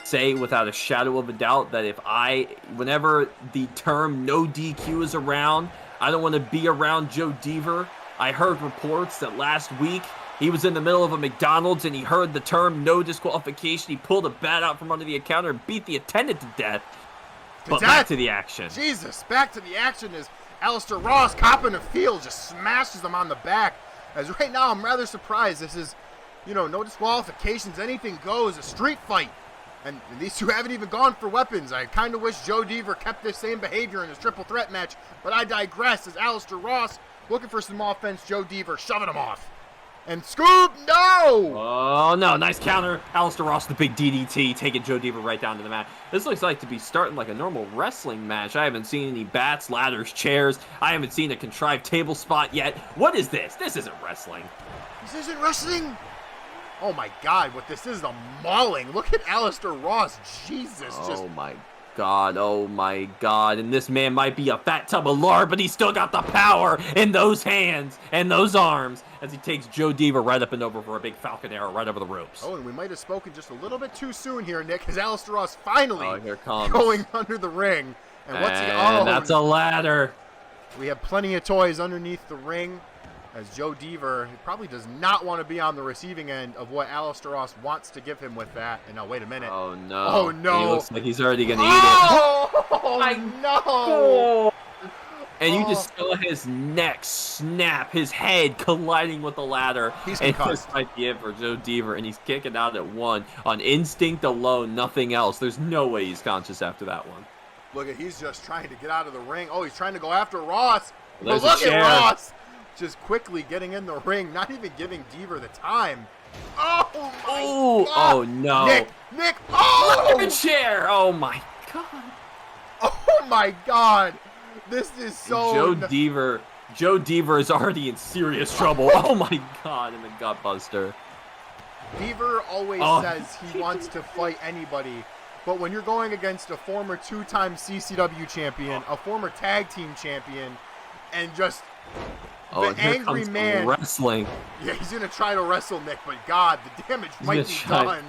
Speaker 4: say without a shadow of a doubt that whenever the term no DQ is around, I don't want to be around Joe Deaver. I heard reports that last week he was in the middle of a McDonald's and he heard the term no disqualification. He pulled a bat out from under the counter and beat the attendant to death. But back to the action.
Speaker 3: Jesus, back to the action as Alistair Ross, copping a field, just smashes him on the back. As right now, I'm rather surprised. This is, no disqualifications, anything goes, a street fight. And these two haven't even gone for weapons. I kind of wish Joe Deaver kept this same behavior in his triple threat match, but I digress as Alistair Ross looking for some offense, Joe Deaver shoving him off. And scoop, no!
Speaker 4: Oh, no, nice counter. Alistair Ross, the big DDT, taking Joe Deaver right down to the mat. This looks like to be starting like a normal wrestling match. I haven't seen any bats, ladders, chairs. I haven't seen a contrived table spot yet. What is this? This isn't wrestling.
Speaker 3: This isn't wrestling? Oh my God, what this is a mauling. Look at Alistair Ross. Jesus.
Speaker 4: Oh my God, oh my God. And this man might be a fat tub of lard, but he's still got the power in those hands and those arms as he takes Joe Diva right up and over for a big Falcon arrow right over the ropes.
Speaker 3: Oh, and we might have spoken just a little bit too soon here, Nick, because Aleister Ross finally
Speaker 4: here comes.
Speaker 3: going under the ring. And what's he?
Speaker 4: And that's a ladder.
Speaker 3: We have plenty of toys underneath the ring, as Joe Deaver probably does not want to be on the receiving end of what Aleister Ross wants to give him with that. And now, wait a minute.
Speaker 4: Oh, no.
Speaker 3: Oh, no.
Speaker 4: He looks like he's already going to eat
Speaker 3: it.
Speaker 4: Oh, no. And you just saw his neck snap, his head colliding with the ladder.
Speaker 3: He's
Speaker 4: and
Speaker 3: concussed.
Speaker 4: this might be it for Joe Deaver, and he's kicking out at 1. On instinct alone, nothing else. There's no way he's conscious after that one.
Speaker 3: Look at, he's just trying to get out of the ring. Oh, he's trying to go after Ross.
Speaker 4: There's
Speaker 3: But look
Speaker 4: a chair.
Speaker 3: at Ross just quickly getting in the ring, not even giving Deaver the time. Oh, my
Speaker 4: Oh,
Speaker 3: God.
Speaker 4: oh no.
Speaker 3: Nick, oh!
Speaker 4: Look at the chair. Oh, my God.
Speaker 3: Oh, my God. This is so...
Speaker 4: Joe Deaver is already in serious trouble. Oh, my God, in the gut buster.
Speaker 3: Deaver always says he wants to fight anybody, but when you're going against a former 2-time CCW champion, a former tag team champion, and just the angry man
Speaker 4: wrestling.
Speaker 3: Yeah, he's gonna try to wrestle Nick, but God, the damage might be done.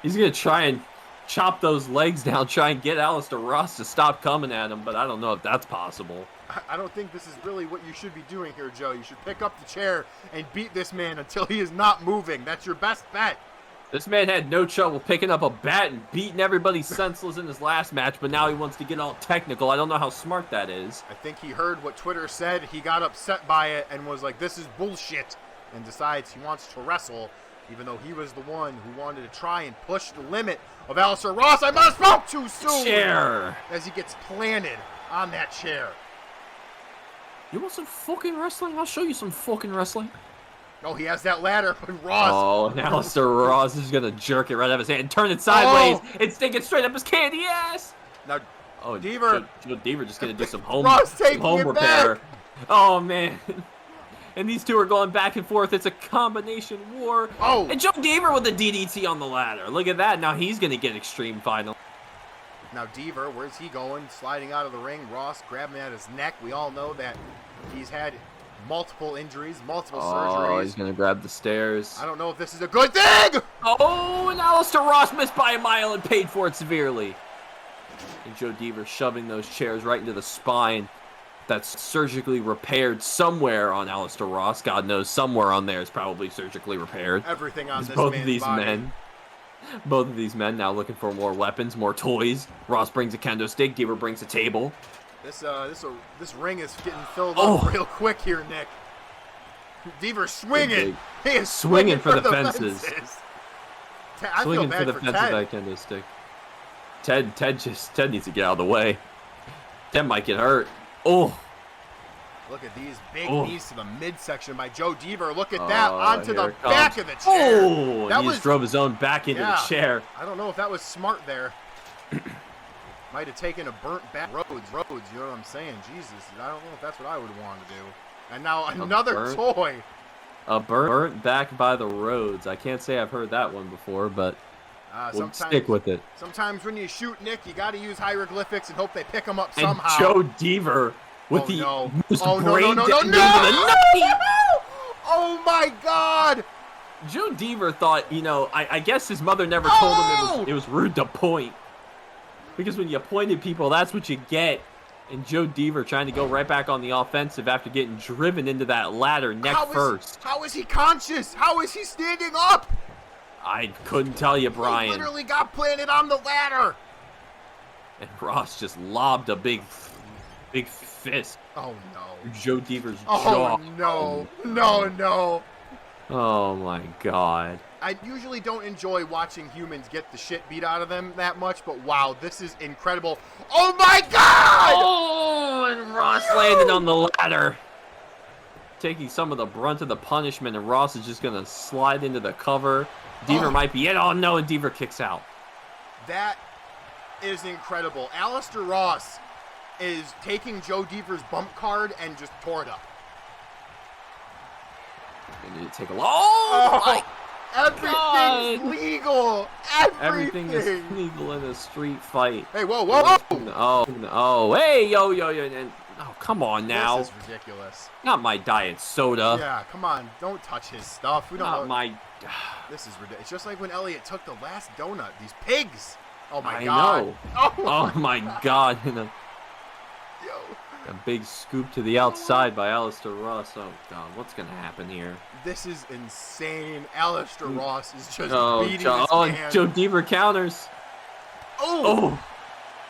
Speaker 4: He's gonna try and chop those legs down, try and get Aleister Ross to stop coming at him, but I don't know if that's possible.
Speaker 3: I don't think this is really what you should be doing here, Joe. You should pick up the chair and beat this man until he is not moving. That's your best bet.
Speaker 4: This man had no trouble picking up a bat and beating everybody senseless in his last match, but now he wants to get all technical. I don't know how smart that is.
Speaker 3: I think he heard what Twitter said. He got upset by it and was like, this is bullshit, and decides he wants to wrestle, even though he was the one who wanted to try and push the limit of Aleister Ross. I must spoke too soon!
Speaker 4: Chair!
Speaker 3: As he gets planted on that chair.
Speaker 4: You want some fucking wrestling? I'll show you some fucking wrestling.
Speaker 3: Oh, he has that ladder, but Ross...
Speaker 4: Oh, and Aleister Ross is going to jerk it right out of his hand and turn it sideways and stick it straight up his candy ass.
Speaker 3: Now,
Speaker 4: oh,
Speaker 3: Deaver...
Speaker 4: Joe Deaver just going to do some home,
Speaker 3: Ross taking it
Speaker 4: repair.
Speaker 3: back.
Speaker 4: Oh, man. And these two are going back and forth. It's a combination war.
Speaker 3: Oh.
Speaker 4: And Joe Deaver with the DDT on the ladder. Look at that. Now he's going to get extreme finally.
Speaker 3: Now Deaver, where's he going? Sliding out of the ring. Ross grabbing at his neck. We all know that he's had multiple injuries, multiple surgeries.
Speaker 4: Oh, he's going to grab the stairs.
Speaker 3: I don't know if this is a good thing!
Speaker 4: Oh, and Aleister Ross missed by a mile and paid for it severely. And Joe Deaver shoving those chairs right into the spine. That's surgically repaired somewhere on Aleister Ross. God knows somewhere on there is probably surgically repaired.
Speaker 3: Everything on this
Speaker 4: both
Speaker 3: man's
Speaker 4: of these
Speaker 3: body.
Speaker 4: men. Both of these men now looking for more weapons, more toys. Ross brings a kendo stick. Deaver brings a table.
Speaker 3: This ring is getting filled up real quick here, Nick. Deaver swinging. He is swinging
Speaker 4: for the fences.
Speaker 3: I feel
Speaker 4: Swinging
Speaker 3: bad
Speaker 4: for the
Speaker 3: for
Speaker 4: fences
Speaker 3: Ted.
Speaker 4: with that kendo stick. Ted needs to get out of the way. Ted might get hurt. Oh.
Speaker 3: Look at these big knees to the midsection by Joe Deaver. Look at that onto the
Speaker 4: here it
Speaker 3: back
Speaker 4: comes.
Speaker 3: of the chair.
Speaker 4: Oh,
Speaker 3: that
Speaker 4: he just drove his own back into the chair.
Speaker 3: I don't know if that was smart there. Might have taken a burnt back roads, you know what I'm saying? Jesus, I don't know if that's what I would want to do. And now another toy.
Speaker 4: A burnt back by the roads. I can't say I've heard that one before, but we'll stick with it.
Speaker 3: Sometimes when you shoot, Nick, you got to use hieroglyphics and hope they pick them up
Speaker 4: And
Speaker 3: somehow.
Speaker 4: Joe Deaver with the most brain
Speaker 3: no. Oh my God!
Speaker 4: Joe Deaver thought, I guess his mother never told him it was rude to point. Because when you pointed people, that's what you get. And Joe Deaver trying to go right back on the offensive after getting driven into that ladder first.
Speaker 3: How is he conscious? How is he standing up?
Speaker 4: I couldn't tell you, Brian.
Speaker 3: He literally got planted on the ladder.
Speaker 4: And Ross just lobbed a big fist.
Speaker 3: Oh, no.
Speaker 4: Joe Deaver's jaw.
Speaker 3: Oh, no.
Speaker 4: Oh, my God.
Speaker 3: I usually don't enjoy watching humans get the shit beat out of them that much, but wow, this is incredible. Oh, my God!
Speaker 4: Oh, and Ross landed on the ladder. Taking some of the brunt of the punishment, and Ross is just going to slide into the cover. Deaver might be it. Oh, no, and Deaver kicks out.
Speaker 3: That is incredible. Aleister Ross is taking Joe Deaver's bump card and just tore it up.
Speaker 4: I need to take a look. Oh, my
Speaker 3: Everything's legal.
Speaker 4: Everything is legal in a street fight.
Speaker 3: Hey, whoa, whoa,
Speaker 4: whoa. Oh, hey, yo. And, oh, come on now.
Speaker 3: This is ridiculous.
Speaker 4: Not my diet soda.
Speaker 3: Yeah, come on. Don't touch his stuff. We don't
Speaker 4: Not
Speaker 3: know.
Speaker 4: my...
Speaker 3: This is ridiculous. It's just like when Elliot took the last donut. These pigs. Oh, my
Speaker 4: I
Speaker 3: God.
Speaker 4: know.
Speaker 3: Oh,
Speaker 4: my God.
Speaker 3: Yo.
Speaker 4: A big scoop to the outside by Alistair Ross. Oh, God. What's going to happen here?
Speaker 3: This is insane. Alistair Ross is just beating his man.
Speaker 4: Joe Deaver counters.
Speaker 3: Oh.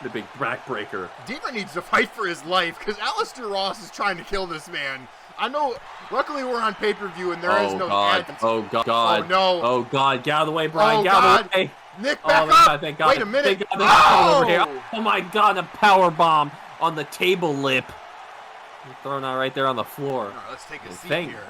Speaker 4: The big backbreaker.
Speaker 3: Deaver needs to fight for his life because Alistair Ross is trying to kill this man. I know. Luckily, we're on pay-per-view and there is no ad.
Speaker 4: Oh, God.
Speaker 3: Oh, no.
Speaker 4: Oh, God. Get out of the way, Brian.
Speaker 3: Oh,
Speaker 4: Get out of the way.
Speaker 3: Nick, back up.
Speaker 4: God, thank God.
Speaker 3: Wait a minute.
Speaker 4: Thank God, over here. Oh, my God. A power bomb on the table lip. Thrown out right there on the floor.
Speaker 3: All right, let's take a seat here.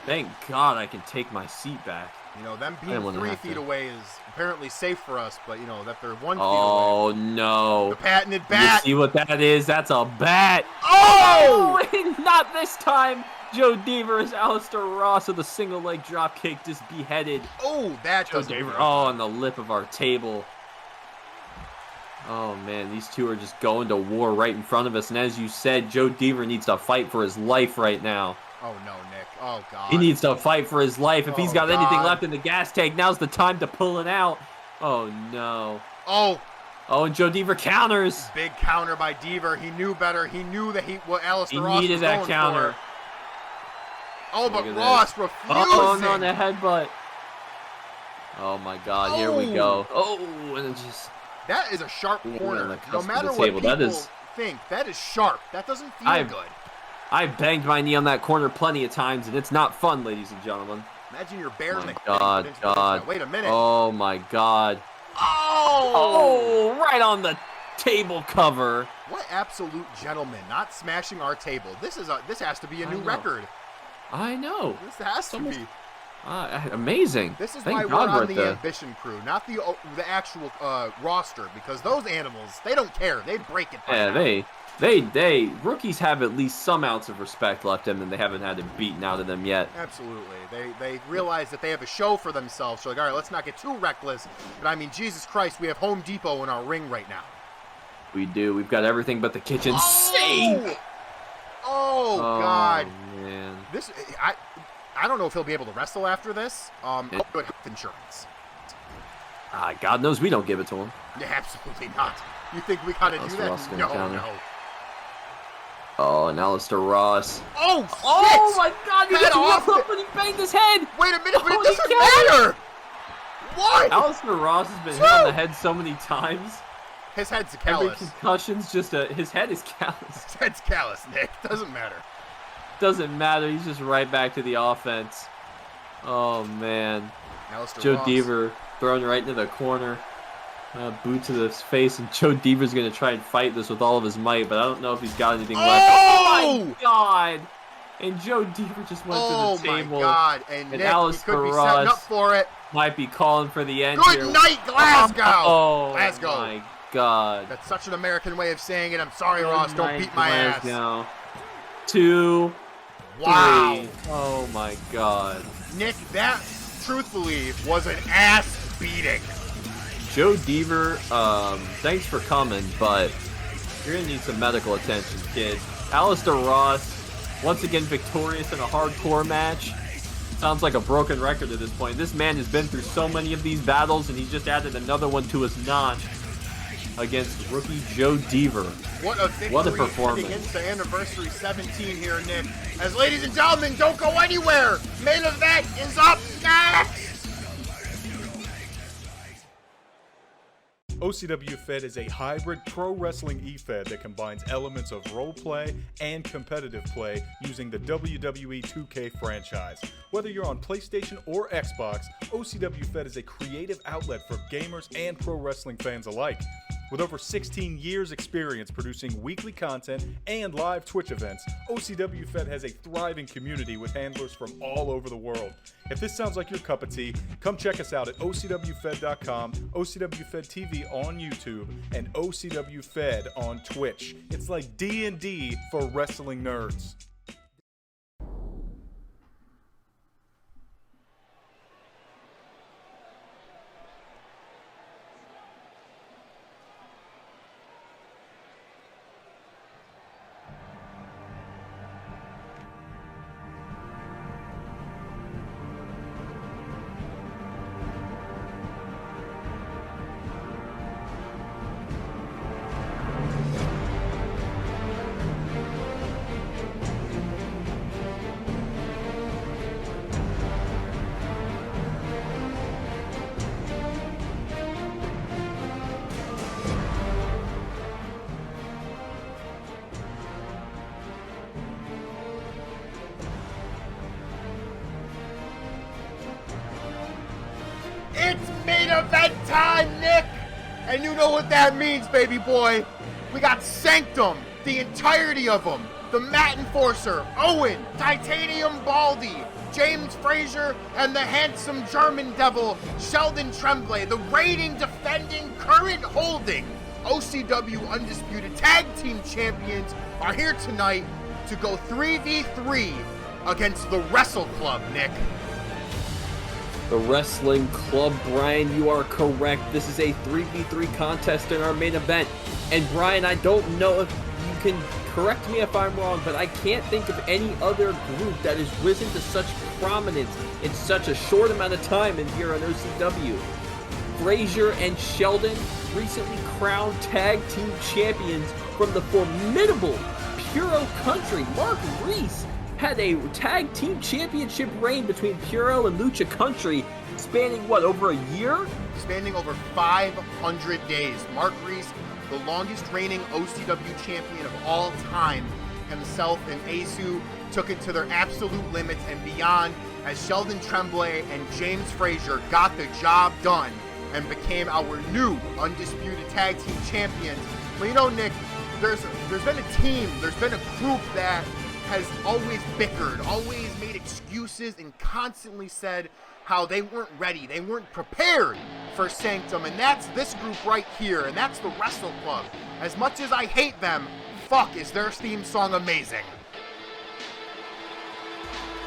Speaker 4: Thank God I can take my seat back.
Speaker 3: You know, them being 3 feet away is apparently safe for us, but, you know, that they're 1 feet away.
Speaker 4: Oh, no.
Speaker 3: The patented bat.
Speaker 4: You see what that is? That's a bat.
Speaker 3: Oh!
Speaker 4: Not this time. Joe Deaver is Alistair Ross with a single leg drop kick, just beheaded.
Speaker 3: Oh, that
Speaker 4: Joe Deaver. Oh, on the lip of our table. Oh, man, these two are just going to war right in front of us. And as you said, Joe Deaver needs to fight for his life right now.
Speaker 3: Oh, no, Nick. Oh, God.
Speaker 4: He needs to fight for his life. If he's got anything
Speaker 3: God.
Speaker 4: left in the gas tank, now's the time to pull it out. Oh, no.
Speaker 3: Oh.
Speaker 4: Oh, and Joe Deaver counters.
Speaker 3: Big counter by Deaver. He knew better. He knew that what Alistair Ross
Speaker 4: needed
Speaker 3: was
Speaker 4: that
Speaker 3: going
Speaker 4: counter.
Speaker 3: For. Oh, but
Speaker 4: Look at
Speaker 3: Ross
Speaker 4: this.
Speaker 3: refusing.
Speaker 4: Oh, no, the headbutt. Oh, my God. Here we go. Oh, and it just...
Speaker 3: That is a sharp corner. No matter what
Speaker 4: table.
Speaker 3: people think, that is sharp. That doesn't feel good.
Speaker 4: I've banged my knee on that corner plenty of times, and it's not fun, ladies and gentlemen.
Speaker 3: Imagine your bare neck.
Speaker 4: God.
Speaker 3: Wait a minute.
Speaker 4: Oh, my God.
Speaker 3: Oh!
Speaker 4: Oh, right on the table cover.
Speaker 3: What absolute gentleman, not smashing our table. This has to be a new record.
Speaker 4: I know.
Speaker 3: This has to be.
Speaker 4: Amazing.
Speaker 3: This is
Speaker 4: Thank
Speaker 3: why
Speaker 4: God
Speaker 3: we're on the Ambition crew, not the actual roster, because those animals, they don't care. They break it.
Speaker 4: Yeah, rookies have at least some ounce of respect left in them. They haven't had it beaten out of them yet.
Speaker 3: Absolutely. They realize that they have a show for themselves. So like, all right, let's not get too reckless. But I mean, Jesus Christ, we have Home Depot in our ring right now.
Speaker 4: We do. We've got everything but the kitchen sink.
Speaker 3: Oh God.
Speaker 4: Man.
Speaker 3: I don't know if he'll be able to wrestle after this. Good health insurance.
Speaker 4: God knows we don't give it to him.
Speaker 3: Yeah, absolutely not. You think we gotta do that? No.
Speaker 4: Oh, and Alistair Ross.
Speaker 3: Oh, shit!
Speaker 4: Oh my God! He got off and he banged his head.
Speaker 3: Wait a minute, but it doesn't matter. What?
Speaker 4: Alistair Ross has been hit on the head so many times.
Speaker 3: His head's callous.
Speaker 4: Every concussion's just his head is callous.
Speaker 3: His head's callous, Nick. Doesn't matter.
Speaker 4: Doesn't matter. He's just right back to the offense. Oh man.
Speaker 3: Alistair
Speaker 4: Joe Deaver thrown right into the corner. Boot to the face, and Joe Deaver's going to try and fight this with all of his might, but I don't know if he's got anything left. Oh my God! And Joe Deaver just went to the table.
Speaker 3: Oh my God! And Nick,
Speaker 4: Alistair
Speaker 3: he could be
Speaker 4: Ross
Speaker 3: setting up for it.
Speaker 4: Might be calling for the end here.
Speaker 3: Good night, Glasgow!
Speaker 4: Oh
Speaker 3: Glasgow!
Speaker 4: My God!
Speaker 3: That's such an American way of saying it. I'm sorry, Ross. Don't beat my ass.
Speaker 4: 2,
Speaker 3: wow!
Speaker 4: 3. Oh my God!
Speaker 3: Nick, that truthfully was an ass beating.
Speaker 4: Joe Deaver, thanks for coming, but you're going to need some medical attention, kid. Alistair Ross, once again victorious in a hardcore match. Sounds like a broken record at this point. This man has been through so many of these battles, and he just added another one to his notch against rookie Joe Deaver.
Speaker 3: What a victory.
Speaker 4: What a performance.
Speaker 3: Against the Anniversary 17 here, Nick. As ladies and gentlemen, don't go anywhere. Main event is up next.
Speaker 8: OCWFED is a hybrid pro wrestling eFed that combines elements of role play and competitive play using the WWE 2K franchise. Whether you're on PlayStation or Xbox, OCWFED is a creative outlet for gamers and pro wrestling fans alike. With over 16 years experience producing weekly content and live Twitch events, OCWFED has a thriving community with handlers from all over the world. If this sounds like your cup of tea, come check us out at OCWFed.com, OCWFedTV on YouTube, and OCWFed on Twitch. It's like D&D for wrestling nerds.
Speaker 3: OCWFED time, Nick! And you know what that means, baby boy. We got Sanctum, the entirety of them. The Mat Enforcer, Owen, Titanium Baldy, James Frazier, and the handsome German devil, Sheldon Tremblay, the reigning, defending, current holding OCW Undisputed Tag Team Champions are here tonight to go 3v3 against the Wrestle Club, Nick.
Speaker 4: The Wrestling Club, Brian, you are correct. This is a 3v3 contest in our main event. And Brian, I don't know if you can correct me if I'm wrong, but I can't think of any other group that has risen to such prominence in such a short amount of time in here on OCW. Frazier and Sheldon, recently crowned tag team champions from the formidable Puro country. Mark Reese had a tag team championship reign between Puro and Lucha Country, spanning what, over a year?
Speaker 3: Spanning over 500 days. Mark Reese, the longest reigning OCW champion of all time, himself and Asu took it to their absolute limits and beyond as Sheldon Tremblay and James Frazier got the job done and became our new undisputed tag team champions. Well, you know, Nick, there's been a team, there's been a group that has always bickered, always made excuses, and constantly said how they weren't ready, they weren't prepared for Sanctum, and that's this group right here, and that's the Wrestle Club. As much as I hate them, fuck, is their theme song amazing.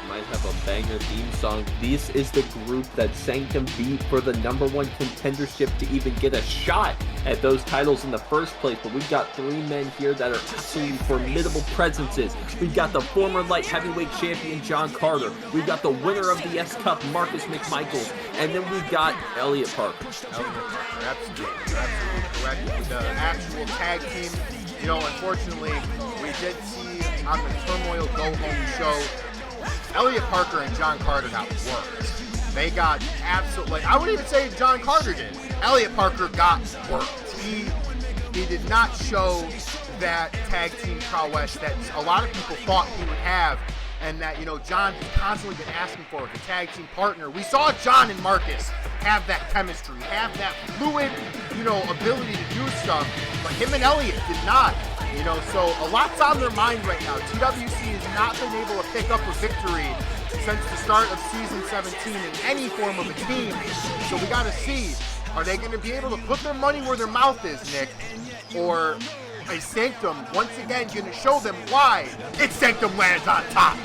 Speaker 4: Might have a banger theme song. This is the group that Sanctum beat for the #1 contendership to even get a shot at those titles in the first place. But we've got three men here that are absolutely formidable presences. We've got the former light heavyweight champion John Carter. We've got the winner of the S Cup Marcus McMichaels, and then we've got Elliot Parker.
Speaker 3: Absolutely correct. The actual tag team, you know, unfortunately, we did see on the Turmoil Go Home show, Elliot Parker and John Carter got worked. They got absolutely, I wouldn't even say John Carter did. Elliot Parker got worked. He did not show that tag team prowess that a lot of people thought he would have, and that, you know, John has constantly been asking for with a tag team partner. We saw John and Marcus have that chemistry, have that fluid, you know, ability to do stuff, but him and Elliot did not. You know, so a lot's on their mind right now. TWC has not been able to pick up a victory since the start of Season 17 in any form of a team. So we got to see, are they going to be able to put their money where their mouth is, Nick? Or is Sanctum once again going to show them why it's Sanctum lands on top?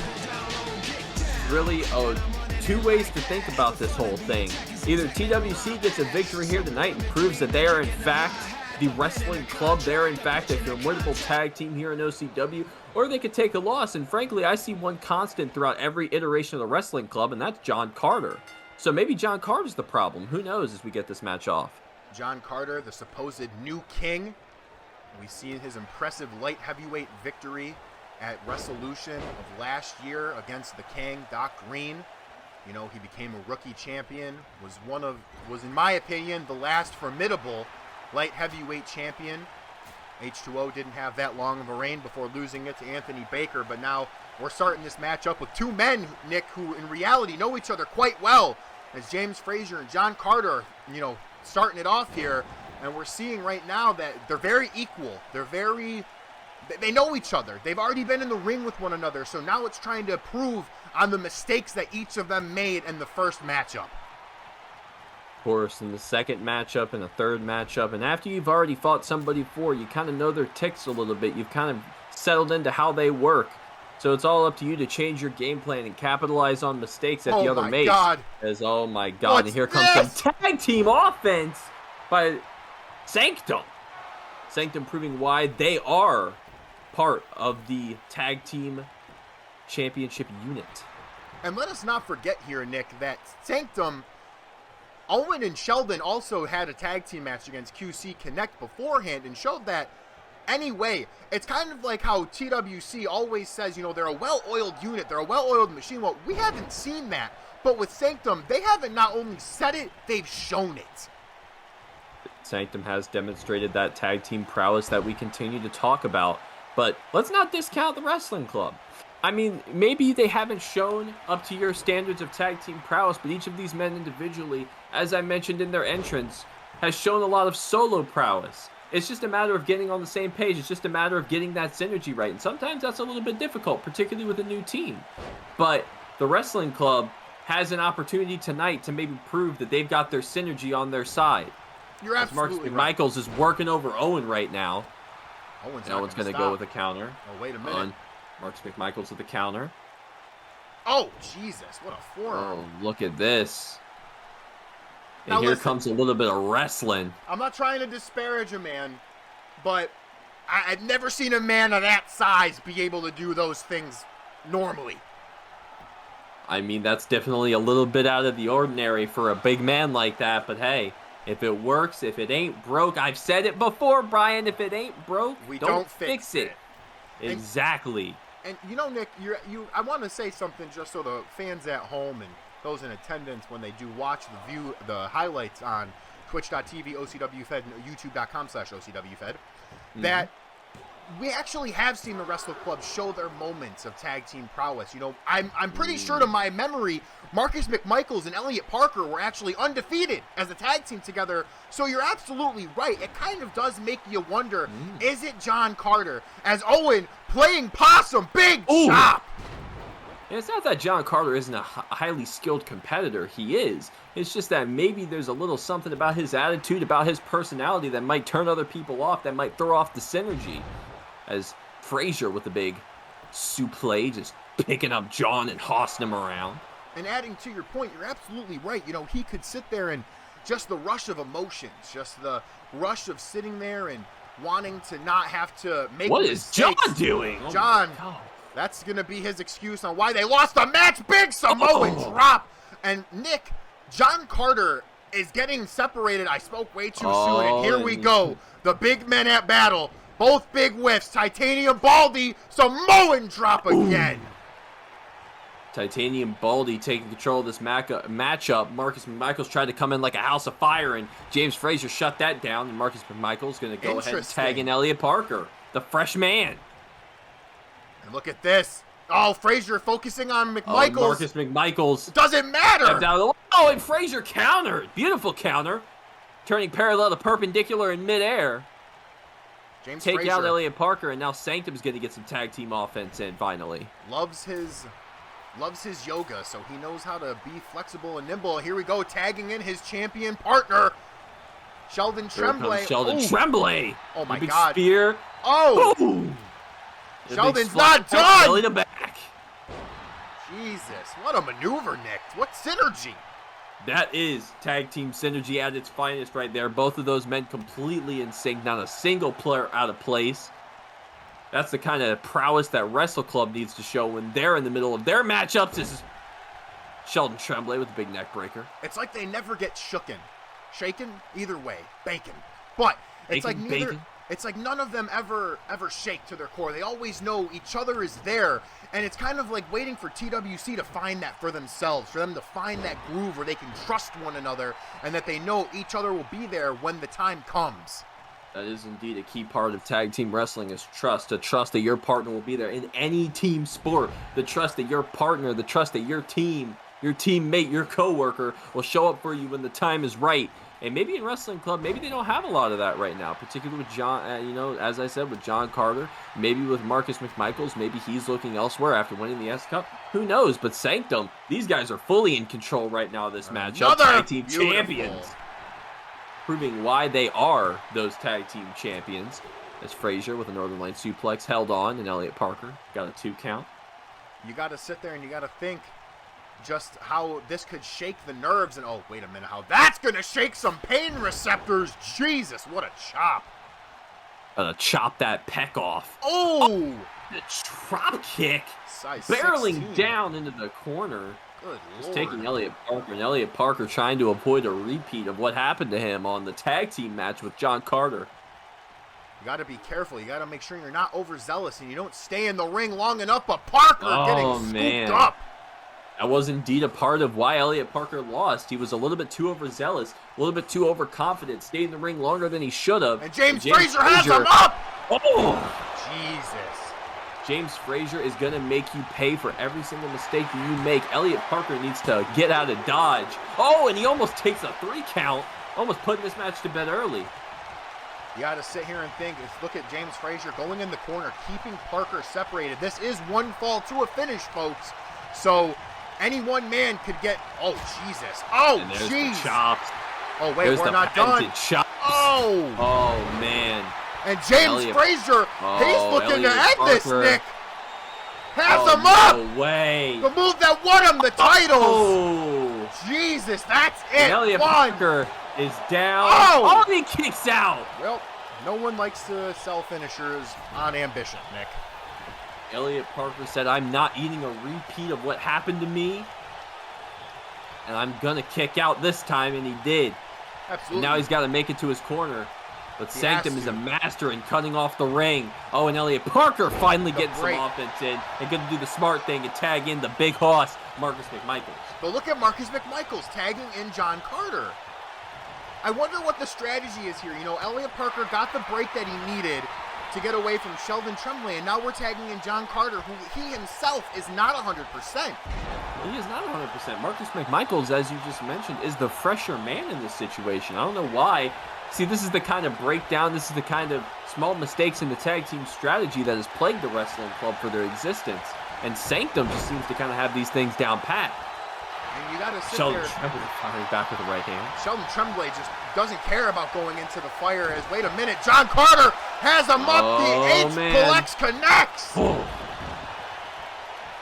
Speaker 4: Really, two ways to think about this whole thing. Either TWC gets a victory here tonight and proves that they are in fact the Wrestling Club, they're in fact a formidable tag team here in OCW, or they could take a loss, and frankly, I see one constant throughout every iteration of the Wrestling Club, and that's John Carter. So maybe John Carter's the problem. Who knows as we get this match off.
Speaker 3: John Carter, the supposed new king. We see his impressive light heavyweight victory at Resolution of last year against the King, Doc Green. You know, he became a rookie champion, was in my opinion the last formidable light heavyweight champion. H2O didn't have that long of a reign before losing it to Anthony Baker, but now we're starting this match up with two men, Nick, who in reality know each other quite well, as James Frazier and John Carter, you know, starting it off here, and we're seeing right now that they're very equal. They know each other. They've already been in the ring with one another, so now it's trying to prove on the mistakes that each of them made in the first matchup.
Speaker 4: Course, in the second matchup and the third matchup, and after you've already fought somebody before, you kind of know their ticks a little bit. You've kind of settled into how they work, so it's all up to you to change your game plan and capitalize on mistakes that the other makes. Oh my god, and here comes some tag team offense by Sanctum. Sanctum proving why they are part of the tag team championship unit.
Speaker 3: And let us not forget here, Nick, that Sanctum, Owen and Sheldon also had a tag team match against QC Connect beforehand and showed that anyway. It's kind of like how TWC always says, you know, they're a well-oiled unit, they're a well-oiled machine. Well, we haven't seen that. But with Sanctum, they haven't not only said it, they've shown it.
Speaker 4: Sanctum has demonstrated that tag team prowess that we continue to talk about. But let's not discount the Wrestling Club. I mean, maybe they haven't shown up to your standards of tag team prowess, but each of these men individually, as I mentioned in their entrance, has shown a lot of solo prowess. It's just a matter of getting on the same page. It's just a matter of getting that synergy right. And sometimes that's a little bit difficult, particularly with a new team. But the wrestling club has an opportunity tonight to maybe prove that they've got their synergy on their side.
Speaker 3: You're absolutely right.
Speaker 4: Marcus McMichaels is working over Owen right now.
Speaker 3: Owen's
Speaker 4: going to go with a counter.
Speaker 3: Oh, wait a minute.
Speaker 4: Marcus McMichaels with the counter.
Speaker 3: Oh, Jesus. What a forearm.
Speaker 4: Oh, look at this. And
Speaker 3: Now
Speaker 4: here
Speaker 3: listen,
Speaker 4: comes a little bit of wrestling.
Speaker 3: I'm not trying to disparage a man, but I've never seen a man of that size be able to do those things normally.
Speaker 4: I mean, that's definitely a little bit out of the ordinary for a big man like that, but hey, if it works, if it ain't broke, I've said it before, Brian, if it ain't broke,
Speaker 3: we
Speaker 4: don't fix it. Exactly.
Speaker 3: And you know, Nick, I want to say something just so the fans at home and those in attendance, when they do watch the highlights on twitch.tv, OCWFed, and youtube.com/OCWFed, that we actually have seen the Wrestle Club show their moments of tag team prowess. You know, I'm pretty sure to my memory, Marcus McMichaels and Elliot Parker were actually undefeated as a tag team together. So you're absolutely right. It kind of does make you wonder, is it John Carter as Owen playing possum? Big chop!
Speaker 4: And it's not that John Carter isn't a highly skilled competitor. He is. It's just that maybe there's a little something about his attitude, about his personality that might turn other people off, that might throw off the synergy. As Frazier with the big suplex, just picking up John and hossing him around.
Speaker 3: And adding to your point, you're absolutely right. You know, he could sit there and just the rush of emotions, just the rush of sitting there and wanting to not have to make
Speaker 4: What
Speaker 3: mistakes.
Speaker 4: is John doing?
Speaker 3: John, that's going to be his excuse on why they lost the match. Big Samoan drop. And Nick, John Carter is getting separated. I spoke way too soon, and here we go. The big men at battle. Both big whiffs. Titanium Baldy, Samoan drop again.
Speaker 4: Titanium Baldy taking control of this matchup. Marcus McMichaels tried to come in like a house of fire, and James Frazier shut that down. And Marcus McMichaels going to go ahead and tag in Elliot Parker, the fresh man.
Speaker 3: And look at this. Oh, Frazier focusing on McMichaels.
Speaker 4: Oh, Marcus McMichaels.
Speaker 3: It doesn't matter.
Speaker 4: Oh, and Frazier countered. Beautiful counter. Turning parallel to perpendicular in midair. Take
Speaker 3: Frazier
Speaker 4: out Elliot Parker, and now Sanctum's going to get some tag team offense in finally.
Speaker 3: Loves his yoga, so he knows how to be flexible and nimble. Here we go, tagging in his champion partner, Sheldon Tremblay.
Speaker 4: Sheldon Tremblay.
Speaker 3: Oh my
Speaker 4: big
Speaker 3: God!
Speaker 4: Spear.
Speaker 3: Oh!
Speaker 4: Boom.
Speaker 3: Sheldon's not done.
Speaker 4: Belly to back.
Speaker 3: Jesus, what a maneuver, Nick! What synergy!
Speaker 4: That is tag team synergy at its finest right there. Both of those men completely in sync. Not a single player out of place. That's the kind of prowess that Wrestle Club needs to show when they're in the middle of their matchups. This is Sheldon Tremblay with a big neck breaker.
Speaker 3: It's like they never get shaken, either way, bacon. But it's like neither. It's like none of them ever shake to their core. They always know each other is there, and it's kind of like waiting for TWC to find that for themselves, for them to find that groove where they can trust one another and that they know each other will be there when the time comes.
Speaker 4: That is indeed a key part of tag team wrestling is trust. To trust that your partner will be there in any team sport. The trust that your partner, the trust that your team, your teammate, your coworker will show up for you when the time is right. And maybe in Wrestling Club, maybe they don't have a lot of that right now, particularly with John, as I said, with John Carter, maybe with Marcus McMichaels, maybe he's looking elsewhere after winning the S Cup. Who knows? But Sanctum, these guys are fully in control right now of this matchup. Tag team champions. Proving why they are those tag team champions. As Frazier with a Northern Light suplex held on, and Elliot Parker got a 2 count.
Speaker 3: You got to sit there and you got to think just how this could shake the nerves, and oh, wait a minute, how that's going to shake some pain receptors. Jesus, what a chop.
Speaker 4: Gonna chop that pec off.
Speaker 3: Oh!
Speaker 4: The drop kick.
Speaker 3: Size
Speaker 4: barreling
Speaker 3: 16.
Speaker 4: Down into the corner.
Speaker 3: Good
Speaker 4: Just
Speaker 3: Lord.
Speaker 4: taking Elliot Parker, and Elliot Parker trying to avoid a repeat of what happened to him on the tag team match with John Carter.
Speaker 3: You got to be careful. You got to make sure you're not overzealous and you don't stay in the ring long enough, but Parker getting scooped up.
Speaker 4: That was indeed a part of why Elliot Parker lost. He was a little bit too overzealous, a little bit too overconfident, stayed in the ring longer than he should have.
Speaker 3: And James Frazier has him up!
Speaker 4: Oh!
Speaker 3: Jesus.
Speaker 4: James Frazier is going to make you pay for every single mistake that you make. Elliot Parker needs to get out of dodge. Oh, and he almost takes a 3 count, almost putting this match to bed early.
Speaker 3: You got to sit here and think. Look at James Frazier going in the corner, keeping Parker separated. This is one fall to a finish, folks. So any one man could get, oh, Jesus. Oh, jeez.
Speaker 4: Chops.
Speaker 3: Oh, wait, we're not done.
Speaker 4: Chops.
Speaker 3: Oh.
Speaker 4: Oh, man.
Speaker 3: And James Frazier, he's looking to end this, Nick. Has him up.
Speaker 4: No way.
Speaker 3: The move that won him the titles.
Speaker 4: Oh.
Speaker 3: Jesus, that's it.
Speaker 4: And Elliot Parker is down.
Speaker 3: Oh,
Speaker 4: he kicks out.
Speaker 3: Well, no one likes to sell finishers on ambition, Nick.
Speaker 4: Elliot Parker said, I'm not eating a repeat of what happened to me. And I'm going to kick out this time, and he did.
Speaker 3: Absolutely.
Speaker 4: And now he's got to make it to his corner. But Sanctum is a master in cutting off the ring. Oh, and Elliot Parker finally getting some offense in and going to do the smart thing and tag in the big hoss, Marcus McMichaels.
Speaker 3: But look at Marcus McMichaels tagging in John Carter. I wonder what the strategy is here. You know, Elliot Parker got the break that he needed to get away from Sheldon Tremblay, and now we're tagging in John Carter, who he himself is not 100%.
Speaker 4: He is not 100%. Marcus McMichaels, as you just mentioned, is the fresher man in this situation. I don't know why. See, this is the kind of breakdown, this is the kind of small mistakes in the tag team strategy that has plagued the wrestling club for their existence. And Sanctum just seems to kind of have these things down pat.
Speaker 3: And you got to sit
Speaker 4: Sheldon
Speaker 3: there.
Speaker 4: Tremblay firing back with the right hand.
Speaker 3: Sheldon Tremblay just doesn't care about going into the fire. As wait a minute, John Carter has him up. The H-Plex connects.
Speaker 4: Oh.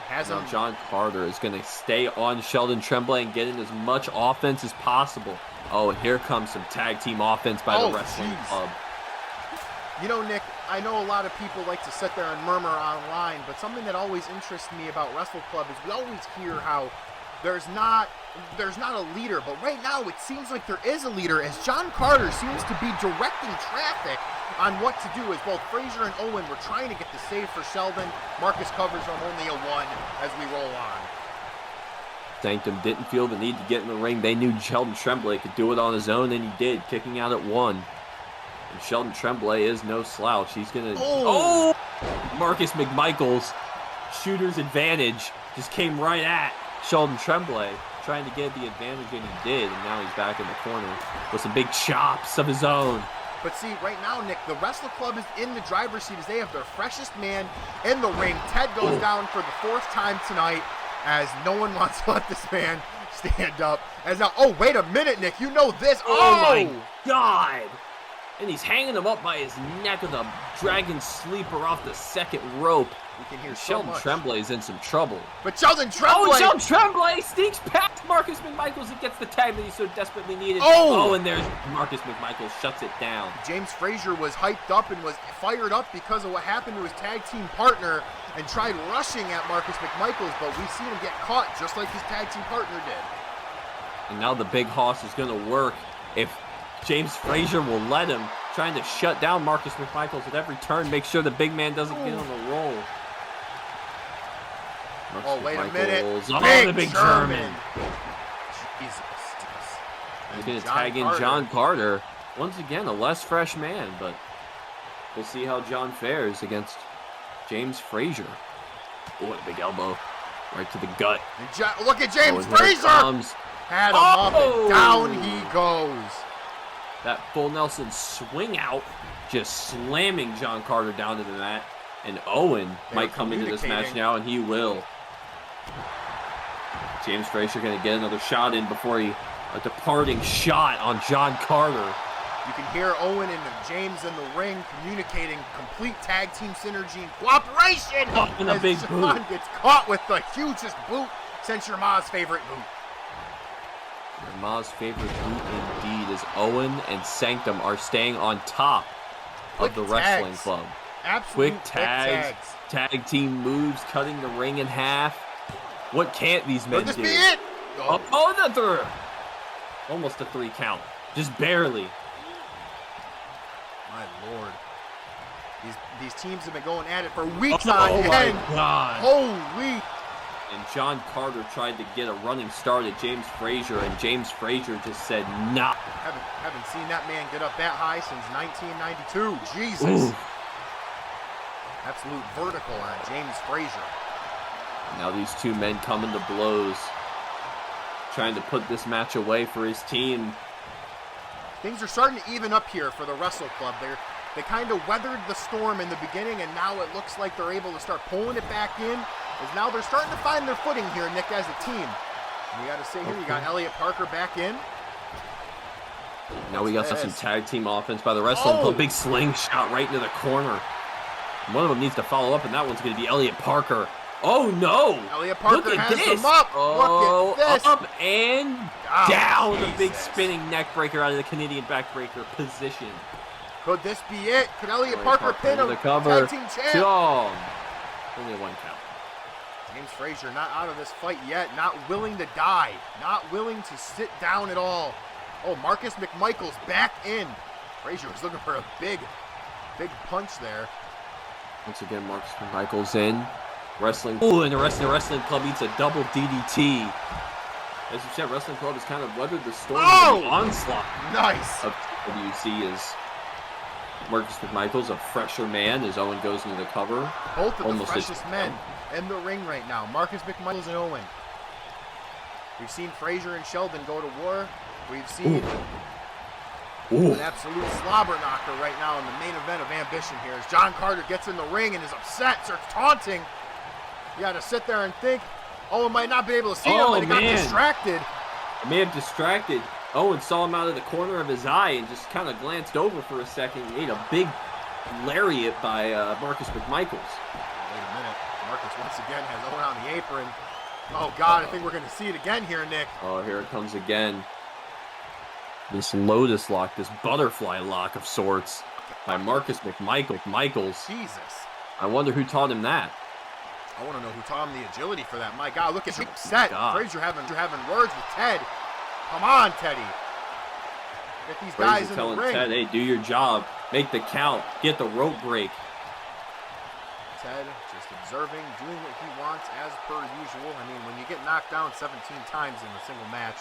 Speaker 3: Has him.
Speaker 4: Now John Carter is going to stay on Sheldon Tremblay and get in as much offense as possible. Oh, here comes some tag team offense by the wrestling club.
Speaker 3: You know, Nick, I know a lot of people like to sit there and murmur online, but something that always interests me about Wrestle Club is we always hear how there's not a leader, but right now it seems like there is a leader, as John Carter seems to be directing traffic on what to do, as both Frazier and Owen were trying to get the save for Sheldon. Marcus covers him, only a 1 as we roll on.
Speaker 4: Sanctum didn't feel the need to get in the ring. They knew Sheldon Tremblay could do it on his own, and he did, kicking out at 1. And Sheldon Tremblay is no slouch. He's going to... Oh! Marcus McMichaels, shooter's advantage, just came right at Sheldon Tremblay, trying to get the advantage, and he did. And now he's back in the corner with some big chops of his own.
Speaker 3: But see, right now, Nick, the Wrestle Club is in the driver's seat as they have their freshest man in the ring. Ted goes down for the 4th time tonight, as no one wants to let this man stand up. As now, oh, wait a minute, Nick, you know this.
Speaker 4: Oh my God. And he's hanging him up by his neck with a dragon sleeper off the 2nd rope.
Speaker 3: You can hear
Speaker 4: Sheldon Tremblay's in some trouble.
Speaker 3: But Sheldon Tremblay!
Speaker 4: Oh, Sheldon Tremblay sneaks past Marcus McMichaels and gets the tag that he so desperately needed. Oh, and there's Marcus McMichaels shuts it down.
Speaker 3: James Frazier was hyped up and was fired up because of what happened to his tag team partner and tried rushing at Marcus McMichaels, but we see him get caught just like his tag team partner did.
Speaker 4: And now the big hoss is going to work if James Frazier will let him, trying to shut down Marcus McMichaels at every turn, make sure the big man doesn't get on the roll.
Speaker 3: Oh, wait a minute.
Speaker 4: Oh, the big German.
Speaker 3: Jesus.
Speaker 4: He's going to tag in John Carter. Once again, a less fresh man, but we'll see how John fares against James Frazier. Oh, a big elbow right to the gut.
Speaker 3: Look at James Frazier! Had him up and down he goes.
Speaker 4: That full Nelson swing out, just slamming John Carter down to the mat. And Owen might come into this match now, and he will. James Frazier going to get another shot in before a departing shot on John Carter.
Speaker 3: You can hear Owen and James in the ring communicating complete tag team synergy and cooperation.
Speaker 4: Oh, and a big
Speaker 3: John
Speaker 4: boot.
Speaker 3: Gets caught with the hugest boot since your ma's favorite boot.
Speaker 4: Your ma's favorite boot indeed, as Owen and Sanctum are staying on top of the wrestling club.
Speaker 3: Absolute
Speaker 4: quick tags, tag team moves, cutting the ring in half. What can't these men do?
Speaker 3: Could this be it?
Speaker 4: Oh, the third. Almost a 3 count. Just barely.
Speaker 3: My Lord. These teams have been going at it for weeks on
Speaker 4: end.
Speaker 3: Oh, my
Speaker 4: God.
Speaker 3: Holy.
Speaker 4: And John Carter tried to get a running start at James Frazier, and James Frazier just said, nah.
Speaker 3: Haven't seen that man get up that high since 1992. Jesus.
Speaker 4: Ooh.
Speaker 3: Absolute vertical on James Frazier.
Speaker 4: Now these two men coming to blows, trying to put this match away for his team.
Speaker 3: Things are starting to even up here for the Wrestle Club. They kind of weathered the storm in the beginning, and now it looks like they're able to start pulling it back in. As now they're starting to find their footing here, Nick, as a team. And we got to say here, you got Elliot Parker back in.
Speaker 4: Now we got some tag team offense by the Wrestling Club. Big slingshot right into the corner. One of them needs to follow up, and that one's going to be Elliot Parker. Oh, no.
Speaker 3: Elliot Parker has him up.
Speaker 4: Oh,
Speaker 3: look at this.
Speaker 4: Up and down. The big spinning neck breaker out of the Canadian backbreaker position.
Speaker 3: Could this be it? Could Elliot Parker pin him?
Speaker 4: The cover.
Speaker 3: Tag team champ.
Speaker 4: Only one count.
Speaker 3: James Frazier not out of this fight yet. Not willing to die. Not willing to sit down at all. Oh, Marcus McMichael's back in. Frazier was looking for a big punch there.
Speaker 4: Once again, Marcus McMichael's in. Wrestling. Oh, and the Wrestling Club eats a double DDT. As you said, Wrestling Club has kind of weathered the storm of the onslaught.
Speaker 3: Nice.
Speaker 4: Of WC is Marcus McMichael's a fresher man as Owen goes into the cover.
Speaker 3: Both of the freshest men in the ring right now. Marcus McMichaels and Owen. We've seen Frazier and Sheldon go to war. We've seen an absolute slobber knocker right now in the main event of Ambition here. As John Carter gets in the ring and is upset, starts taunting. You got to sit there and think. Owen might not be able to see him, but he got distracted.
Speaker 4: I may have distracted. Owen saw him out of the corner of his eye and just kind of glanced over for a second. He made a big lariat by Marcus McMichaels.
Speaker 3: Wait a minute. Marcus once again has Owen on the apron. Oh, God, I think we're going to see it again here, Nick.
Speaker 4: Oh, here it comes again. This Lotus lock, this butterfly lock of sorts by Marcus McMichaels.
Speaker 3: Jesus.
Speaker 4: I wonder who taught him that.
Speaker 3: I want to know who taught him the agility for that. My God, look at him set. Frazier having words with Ted. Come on, Teddy. Get these guys in the ring.
Speaker 4: Telling Ted, hey, do your job. Make the count. Get the rope break.
Speaker 3: Ted just observing, doing what he wants as per usual. I mean, when you get knocked down 17 times in a single match,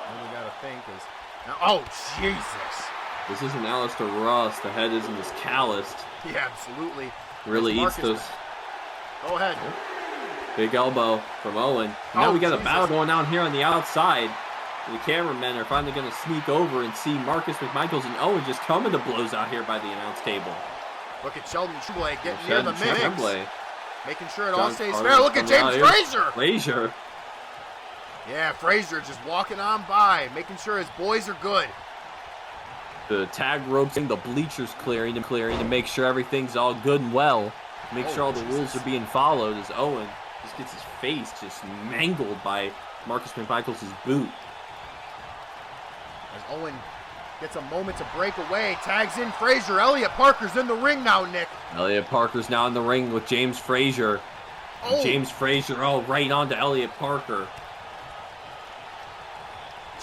Speaker 3: all we got to think is, now, oh, Jesus.
Speaker 4: This isn't Alistair Ross. The head isn't as calloused.
Speaker 3: Yeah, absolutely.
Speaker 4: Really eats those.
Speaker 3: Go ahead.
Speaker 4: Big elbow from Owen. Now we got a battle going on here on the outside. The cameramen are finally going to sneak over and see Marcus McMichaels and Owen just coming to blows out here by the announce table.
Speaker 3: Look at Sheldon Tremblay getting near the mix. Making sure it all stays
Speaker 4: Carter
Speaker 3: fair. Look at James
Speaker 4: Frazier.
Speaker 3: Yeah, Frazier just walking on by, making sure his boys are good.
Speaker 4: The tag ropes and the bleachers clearing to make sure everything's all good and well. Make sure all the rules are being followed as Owen just gets his face just mangled by Marcus McMichaels' boot.
Speaker 3: As Owen gets a moment to break away, tags in Frazier. Elliot Parker's in the ring now, Nick.
Speaker 4: Elliot Parker's now in the ring with James Frazier. Oh. James Frazier, right onto Elliot Parker.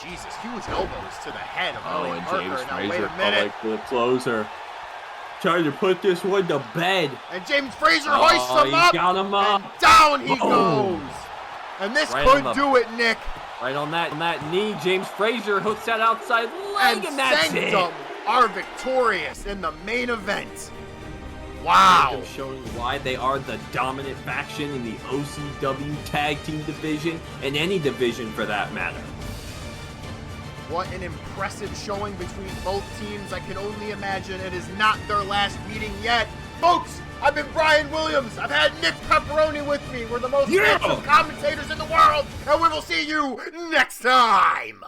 Speaker 3: Jesus, huge elbows to the head of Elliot Parker.
Speaker 4: James
Speaker 3: now,
Speaker 4: Frazier,
Speaker 3: wait a minute.
Speaker 4: like the closer. Trying to put this one to bed.
Speaker 3: And James Frazier hoists him up.
Speaker 4: Got him up.
Speaker 3: And down he goes. And this could do it, Nick.
Speaker 4: Right on that knee, James Frazier hooks that outside leg, and that's
Speaker 3: Sanctum
Speaker 4: it.
Speaker 3: Are victorious in the main event. Wow.
Speaker 4: Showing why they are the dominant faction in the OCW tag team division, and any division for that matter.
Speaker 3: What an impressive showing between both teams. I can only imagine it is not their last meeting yet. Folks, I've been Brian Williams. I've had Nick Pepperoni with me. We're the most handsome commentators in the world, and we will see you next time.